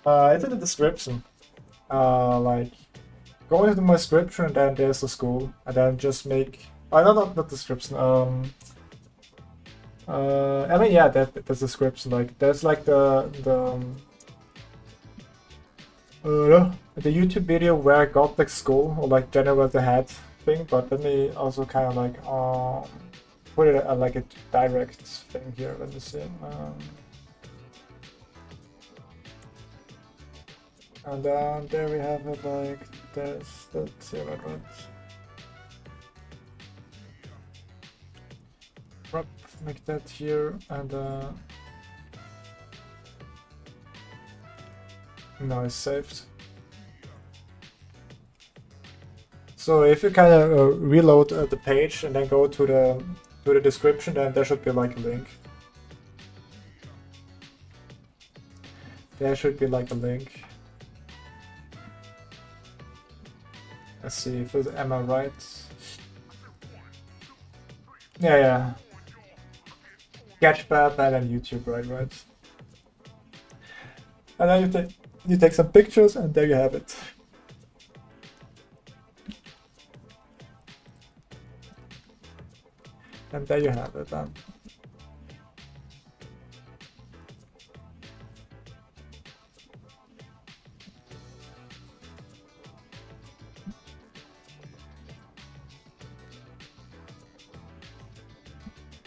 It's in the description. Like, go into my description and then there's the school, and then just make. Oh, no, not the description. I mean, yeah, that's the description. Like, there's like the the YouTube video where I got the skull or like generate the head thing, but let me also kind of like put it like a direct thing here. Let me see. And then there we have it like this. Let's see what it. Make that here and now it's saved. So if you kind of reload the page and then go to the description, then there should be like a link. There should be like a link. Let's see if it's, am I right? Yeah. Sketchpad and then YouTube, right. And then you take some pictures and there you have it. And there you have it.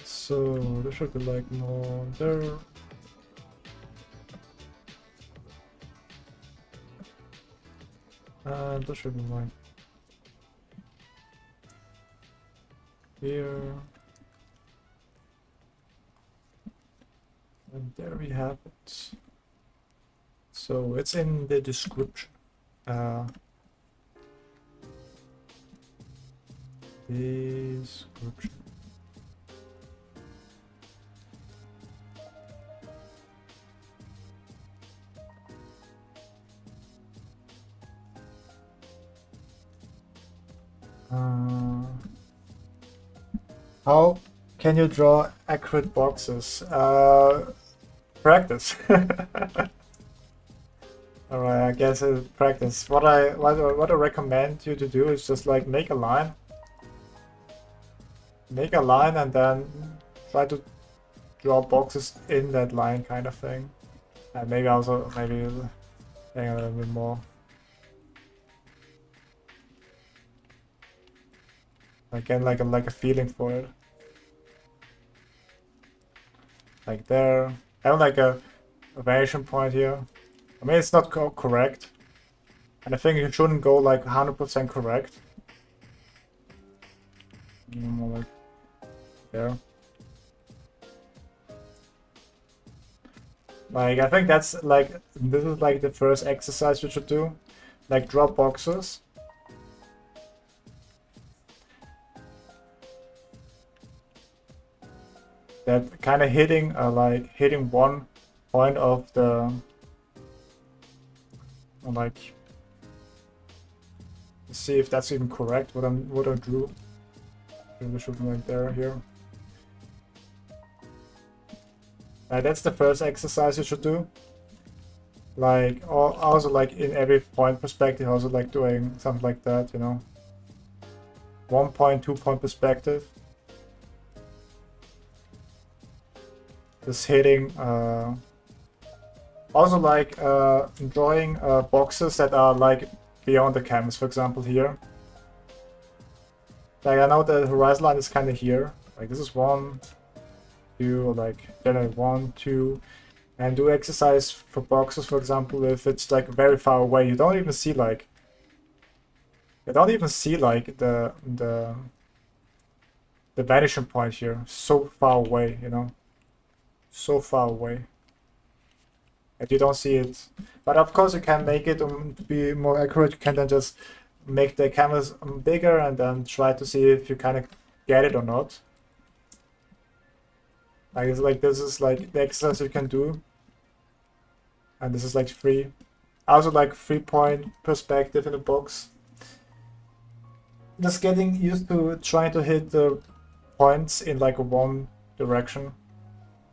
So there should be like more there. And there should be like here. And there we have it. So it's in the description. Description. How can you draw accurate boxes? Practice. Alright, I guess practice. What I recommend you to do is just like make a line. Make a line and then try to draw boxes in that line kind of thing. And maybe also hang a little bit more. Again, like a feeling for it. Like there. I have like a variation point here. I mean, it's not correct. And I think it shouldn't go like 100% correct. More like there. Like, I think that's like, this is like the first exercise you should do. Like, draw boxes. That kind of hitting one point of the like, let's see if that's even correct what I drew. Maybe should be like there here. That's the first exercise you should do. Like also like in every point perspective, also like doing something like that, you know. 1 point, 2 point perspective. Just hitting, also like drawing boxes that are like beyond the canvas, for example here. Like I know the horizon line is kind of here, like this is 1, 2, or like generally 1, 2, and do exercise for boxes, for example, if it's like very far away, you don't even see like the vanishing point here, so far away, you know. So far away and you don't see it, but of course you can make it to be more accurate. You can then just make the canvas bigger and then try to see if you kind of get it or not. Like it's like this is like the exercise you can do, and this is like 3. Also like 3 point perspective in the box. Just getting used to trying to hit the points in like one direction.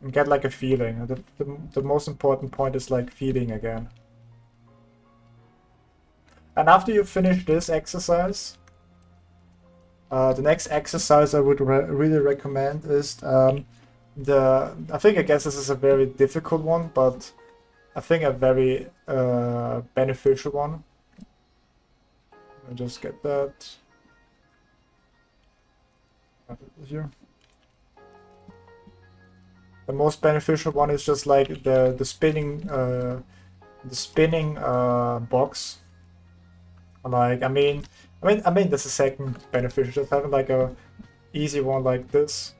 And get like a feeling. The most important point is like feeling again. And after you finish this exercise, the next exercise I would really recommend is I guess this is a very difficult one, but I think a very beneficial one. I'll just get that here. The most beneficial one is just like the spinning box. Like I mean that's the second beneficial. Just having like a easy one like this,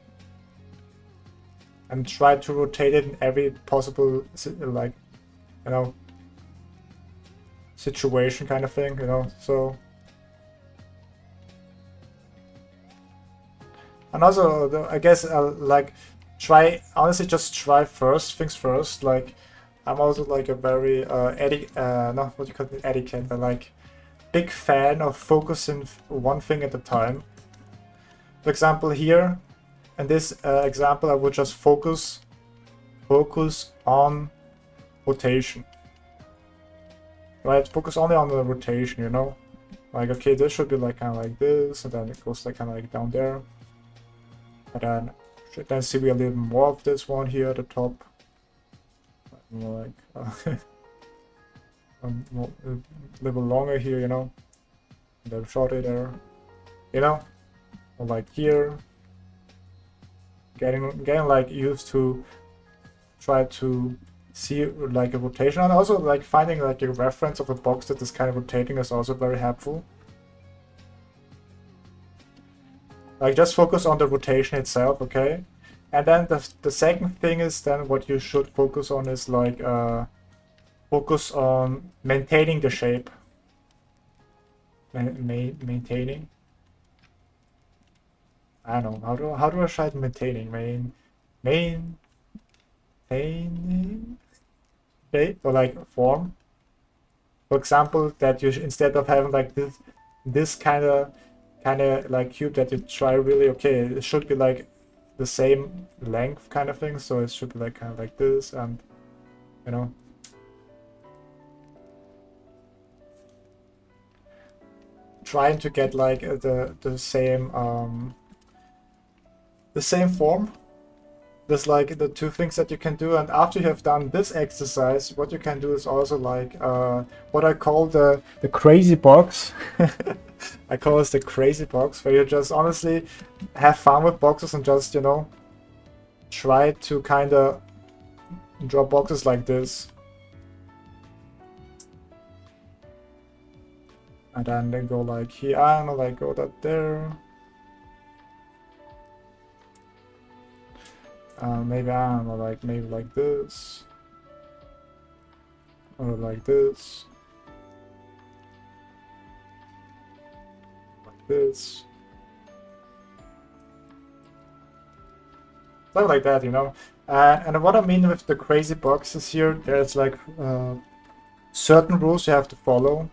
and try to rotate it in every possible like, you know, situation kind of thing, you know. So, and also I guess like just try things first. Like I'm also like a very not what you call it, etiquette, but like big fan of focusing one thing at a time. For example, here in this example, I would just focus on rotation. Right, focus only on the rotation, you know. Like, okay, this should be like kind of like this, and then it goes like kind of like down there. And then should then see a little more of this one here at the top. More like a little longer here, you know. And then shorter there, you know. Or like here. Getting like used to try to see like a rotation, and also like finding like a reference of a box that is kind of rotating is also very helpful. Like just focus on the rotation itself, okay? And then the second thing is then what you should focus on is like focus on maintaining the shape. Maintaining. I don't know how do I try maintaining maintaining shape or like form. For example, that you instead of having like this kind of like cube, that you try really, okay, it should be like the same length kind of thing, so it should be like kind of like this, and you know, trying to get like the same form. There's like the two things that you can do, and after you have done this exercise, what you can do is also like what I call the crazy box. I call this the crazy box, where you just honestly have fun with boxes and just, you know, try to kind of draw boxes like this. And then they go like here, I don't know, like go that there. Maybe, I don't know, like maybe like this. Or like this. Like this. Something like that, you know. And what I mean with the crazy boxes here, there's like certain rules you have to follow.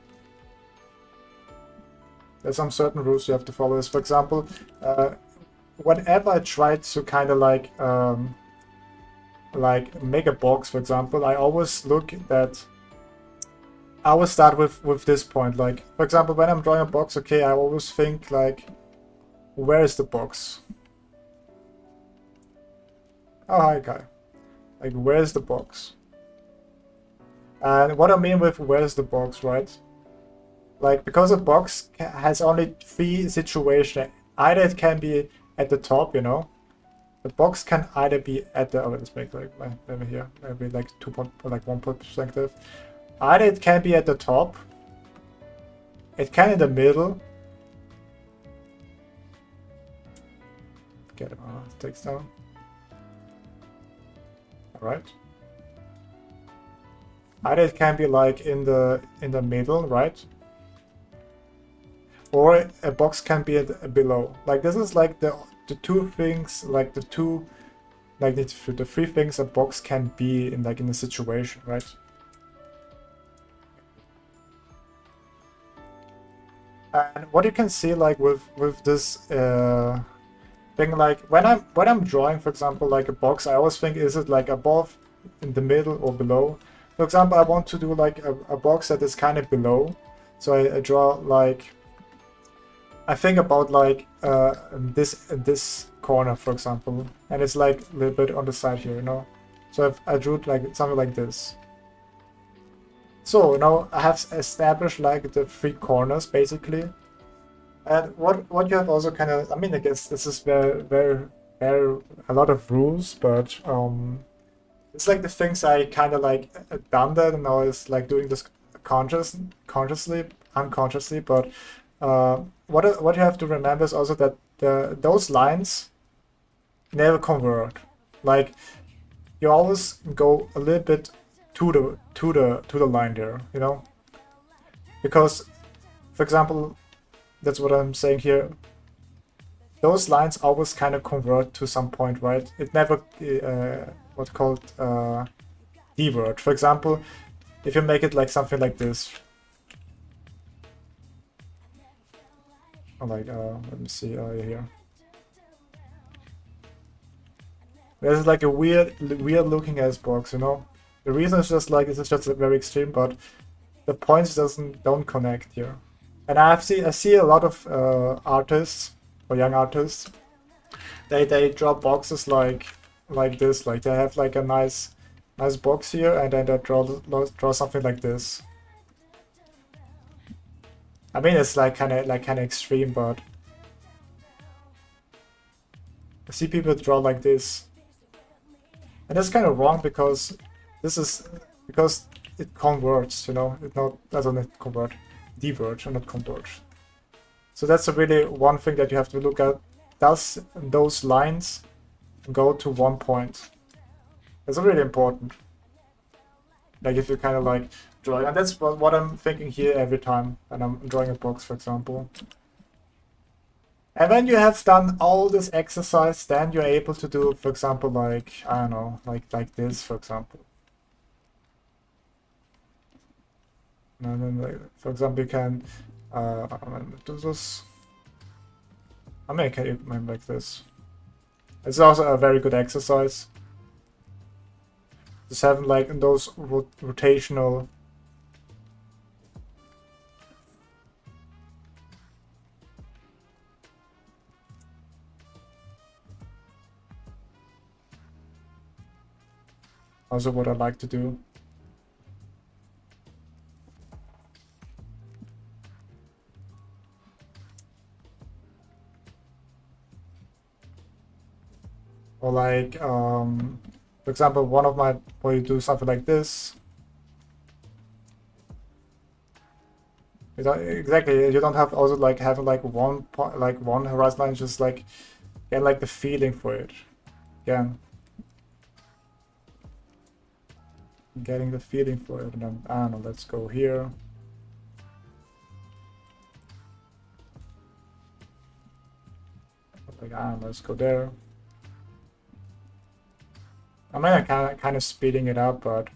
There's some certain rules you have to follow. As for example, whenever I try to kind of like make a box, for example, I always look at. I always start with this point. Like, for example, when I'm drawing a box, okay, I always think like, where is the box? Oh, hi, guy. Like, where's the box? And what I mean with where's the box, right? Like, because a box has only 3 situations. Either it can be at the top, you know. The box can either be at the, oh, let's make like maybe here, maybe like 1 perspective. Either it can be at the top, it can in the middle. Get it, takes down. All right. Either it can be like in the middle, right? Or a box can be below. Like this is like the two things, like the 3 things a box can be in, like in a situation, right? And what you can see, like with this thing, like when I'm drawing, for example, like a box, I always think, is it like above, in the middle, or below? For example, I want to do like a box that is kind of below, so I draw like, I think about like this corner, for example, and it's like a little bit on the side here, you know. So I drew like something like this. So now I have established like the 3 corners basically. And what you have also kind of, I mean, I guess this is very a lot of rules, but it's like the things I kind of like done that, and now it's like doing this consciously, unconsciously. But what you have to remember is also that those lines never convert. Like you always go a little bit to the line there, you know, because, for example, that's what I'm saying here. Those lines always kind of convert to some point, right? It never what's called divert. For example, if you make it like something like this, or like let me see here. There's like a weird looking ass box, you know. The reason is just like it's just very extreme, but the points don't connect here. And I see a lot of artists or young artists. They draw boxes like this. Like they have like a nice box here, and then they draw something like this. I mean, it's like kind of extreme, but I see people draw like this, and that's kind of wrong because it converts. You know, it doesn't convert, diverge and not converge. So that's a really one thing that you have to look at. Does those lines go to one point? That's really important. Like if you kind of like draw, and that's what I'm thinking here every time when I'm drawing a box, for example. And when you have done all this exercise, then you're able to do, for example, like, I don't know, like this, for example. And then, like, for example, you can do this. I mean, can you make like this? It's also a very good exercise. Just having like those rotational. Also, what I like to do. Or like, for example, where you do something like this. Exactly, you don't have also like having like one point, like one horizon line, just like get like the feeling for it. Again, getting the feeling for it, and then I don't know. Let's go here. Like I don't know, let's go there. I mean, I'm kind of speeding it up, but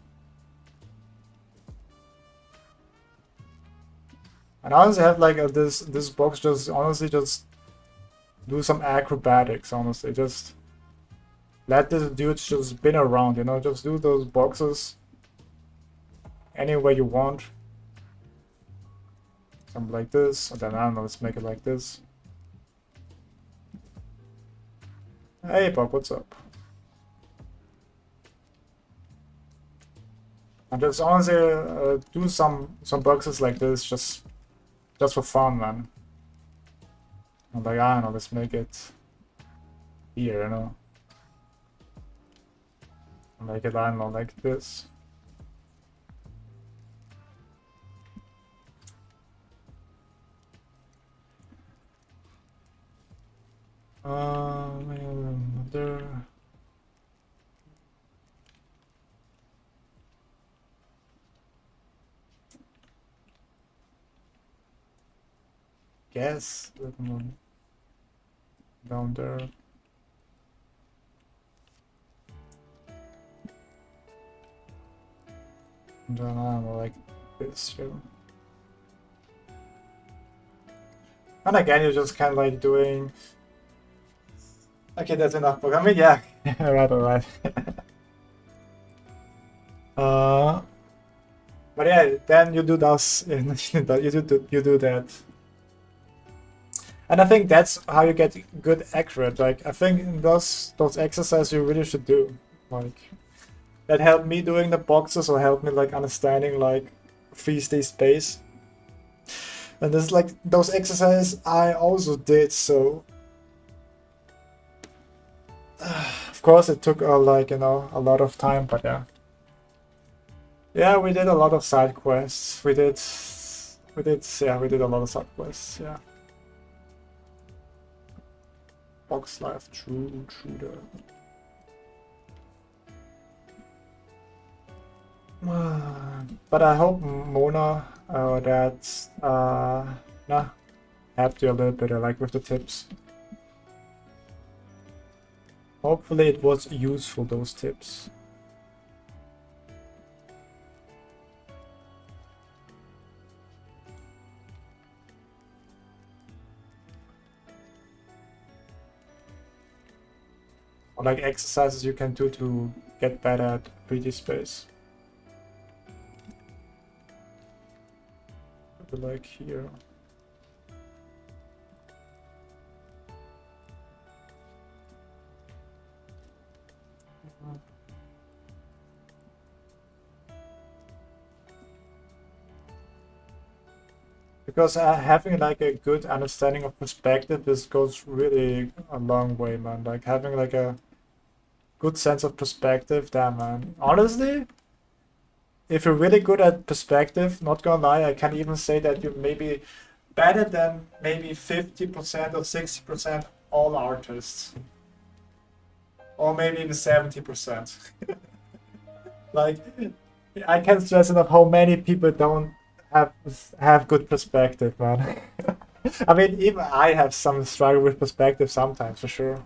and I honestly have like this box just honestly just do some acrobatics. Honestly, just let this dude just spin around. You know, just do those boxes any way you want. Something like this, and then I don't know. Let's make it like this. Hey, Bob, what's up? And just honestly do some boxes like this just for fun, man. I'm like, I don't know, let's make it here, you know. Make it, I don't know, like this. There. Guess down there. And then I don't know, like this too. And again, you're just kind of like doing. Okay, that's enough. But I mean, yeah, right, alright. But yeah, then you do those. You do that. And I think that's how you get good accurate. Like I think those exercises you really should do. Like that helped me doing the boxes, or helped me like understanding like freeze the space. And there's like those exercises I also did, so of course it took like, you know, a lot of time, but yeah. Yeah, we did a lot of side quests. We did a lot of side quests, yeah. Box life, true, that. But I hope Mona that nah, helped you a little bit, like with the tips. Hopefully it was useful, those tips. Or like exercises you can do to get better at 3D space. Like here. Because having like a good understanding of perspective, this goes really a long way, man. Like having like a good sense of perspective, damn, man. Honestly, if you're really good at perspective, not gonna lie, I can even say that you're maybe better than maybe 50% or 60% all artists. Or maybe even 70%. Like, I can't stress enough how many people don't have good perspective, man. I mean, even I have some struggle with perspective sometimes, for sure.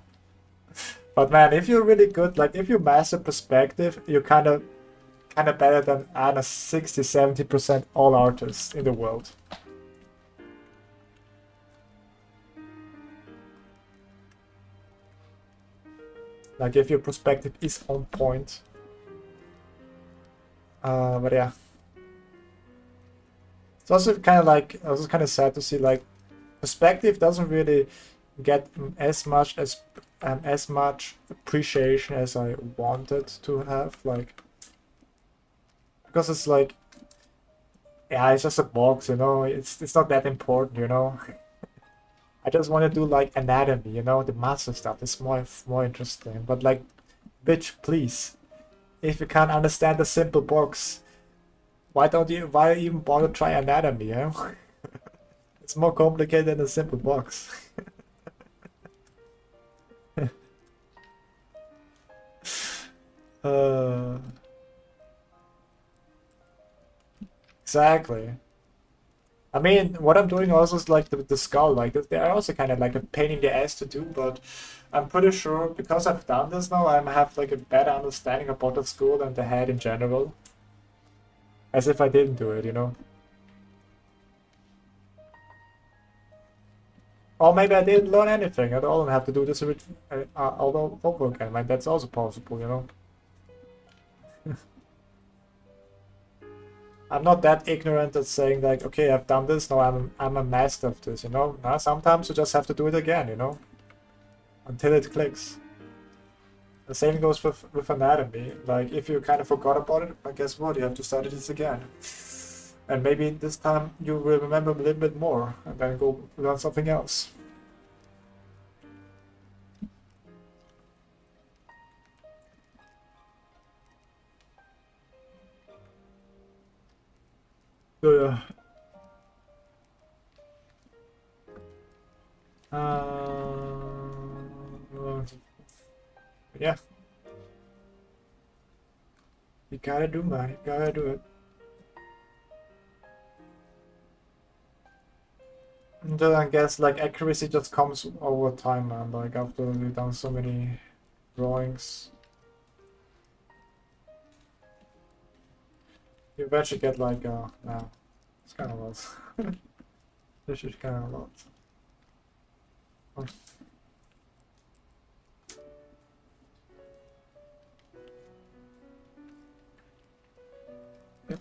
But man, if you're really good, like if you master perspective, you're kind of better than, I don't know, 60-70% all artists in the world. Like if your perspective is on point. But yeah. It's also kind of like, also kind of sad to see like perspective doesn't really get as much appreciation as I wanted to have, like, because it's like, yeah, it's just a box, you know, it's not that important, you know. I just want to do like anatomy, you know, the master stuff is more interesting. But like, bitch, please, if you can't understand the simple box, why even bother try anatomy, you know? It's more complicated than a simple box. uh, exactly. I mean, what I'm doing also is like the skull, like they're also kind of like a pain in the ass to do, but I'm pretty sure because I've done this now, I have like a better understanding about the skull and the head in general. As if I didn't do it, you know? Or maybe I didn't learn anything at all and have to do this all over again. Like, that's also possible, you know? I'm not that ignorant at saying like, okay, I've done this, now I'm a master of this, you know? Now, sometimes you just have to do it again, you know? Until it clicks. The same goes with anatomy. Like, if you kind of forgot about it, but guess what? You have to study this again. And maybe this time you will remember a little bit more and then go learn something else. So yeah. Yeah. You gotta do, man. You gotta do it. And then I guess like accuracy just comes over time, man. Like after you've done so many drawings, you eventually get like, nah, it's kind of a lot. This is kind of a lot. Yeah.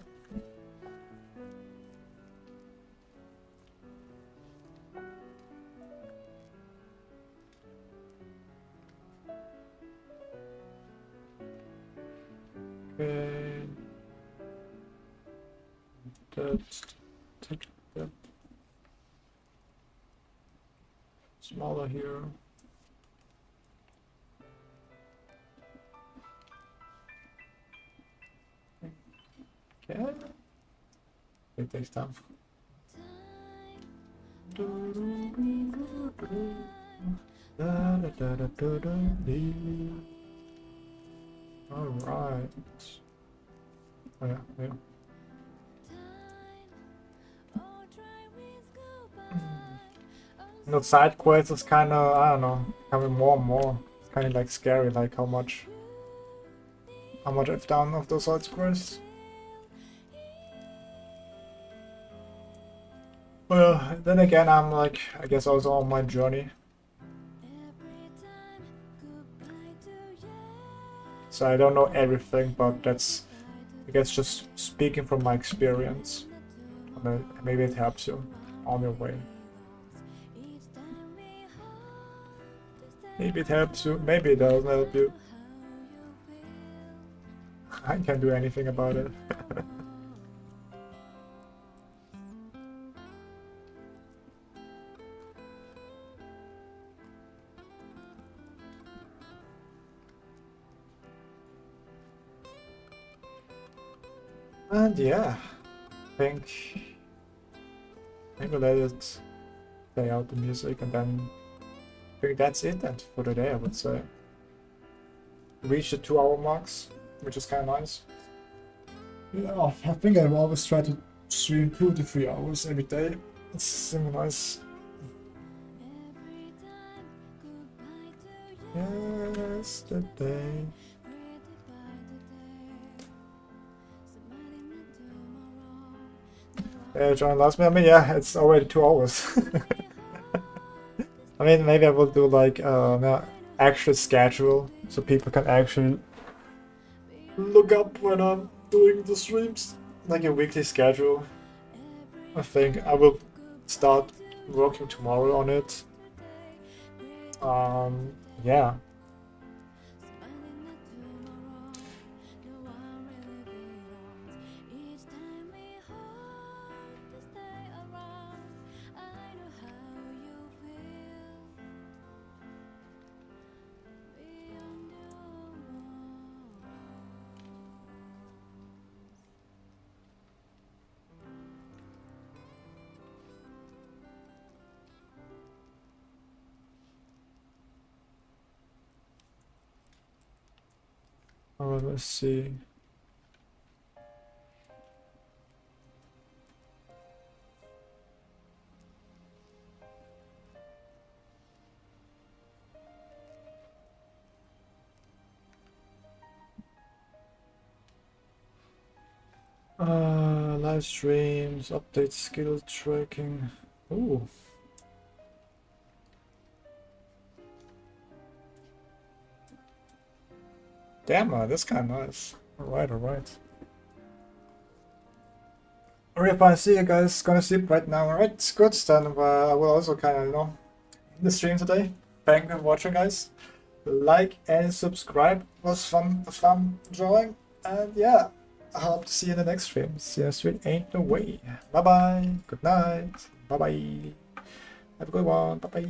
Okay. Let's take that smaller here. Okay. It takes time. Alright. Oh yeah, yeah. You know, side quests is kind of, I don't know, becoming more and more. It's kind of like scary, like how much I've done of those side quests. Well, then again, I'm like, I guess also on my journey. So I don't know everything, but that's, I guess, just speaking from my experience. Maybe it helps you on your way. Maybe it helps you, maybe it doesn't help you. I can't do anything about it. And yeah, I think maybe let it play out the music, and then I think that's it then for today, I would say. Reach the 2-hour marks, which is kind of nice. Yeah, I think I always try to stream 2 to 3 hours every day. It's super nice. Yesterday. Yeah, John lost me. I mean, yeah, it's already 2 hours. I mean, maybe I will do like an actual schedule so people can actually look up when I'm doing the streams, like a weekly schedule. I think I will start working tomorrow on it. Yeah. Oh, let's see. Live streams, update skill tracking. Ooh. Damn, that's kind of nice. Alright, alright. Alright, fine. See you guys. Gonna sleep right now. Alright, good. Then I will also kind of, end the stream today. Thank you for watching, guys. Like and subscribe. It was fun drawing. And yeah, I hope to see you in the next stream. See you stream ain't no way. Bye bye. Good night. Bye bye. Have a good one. Bye bye.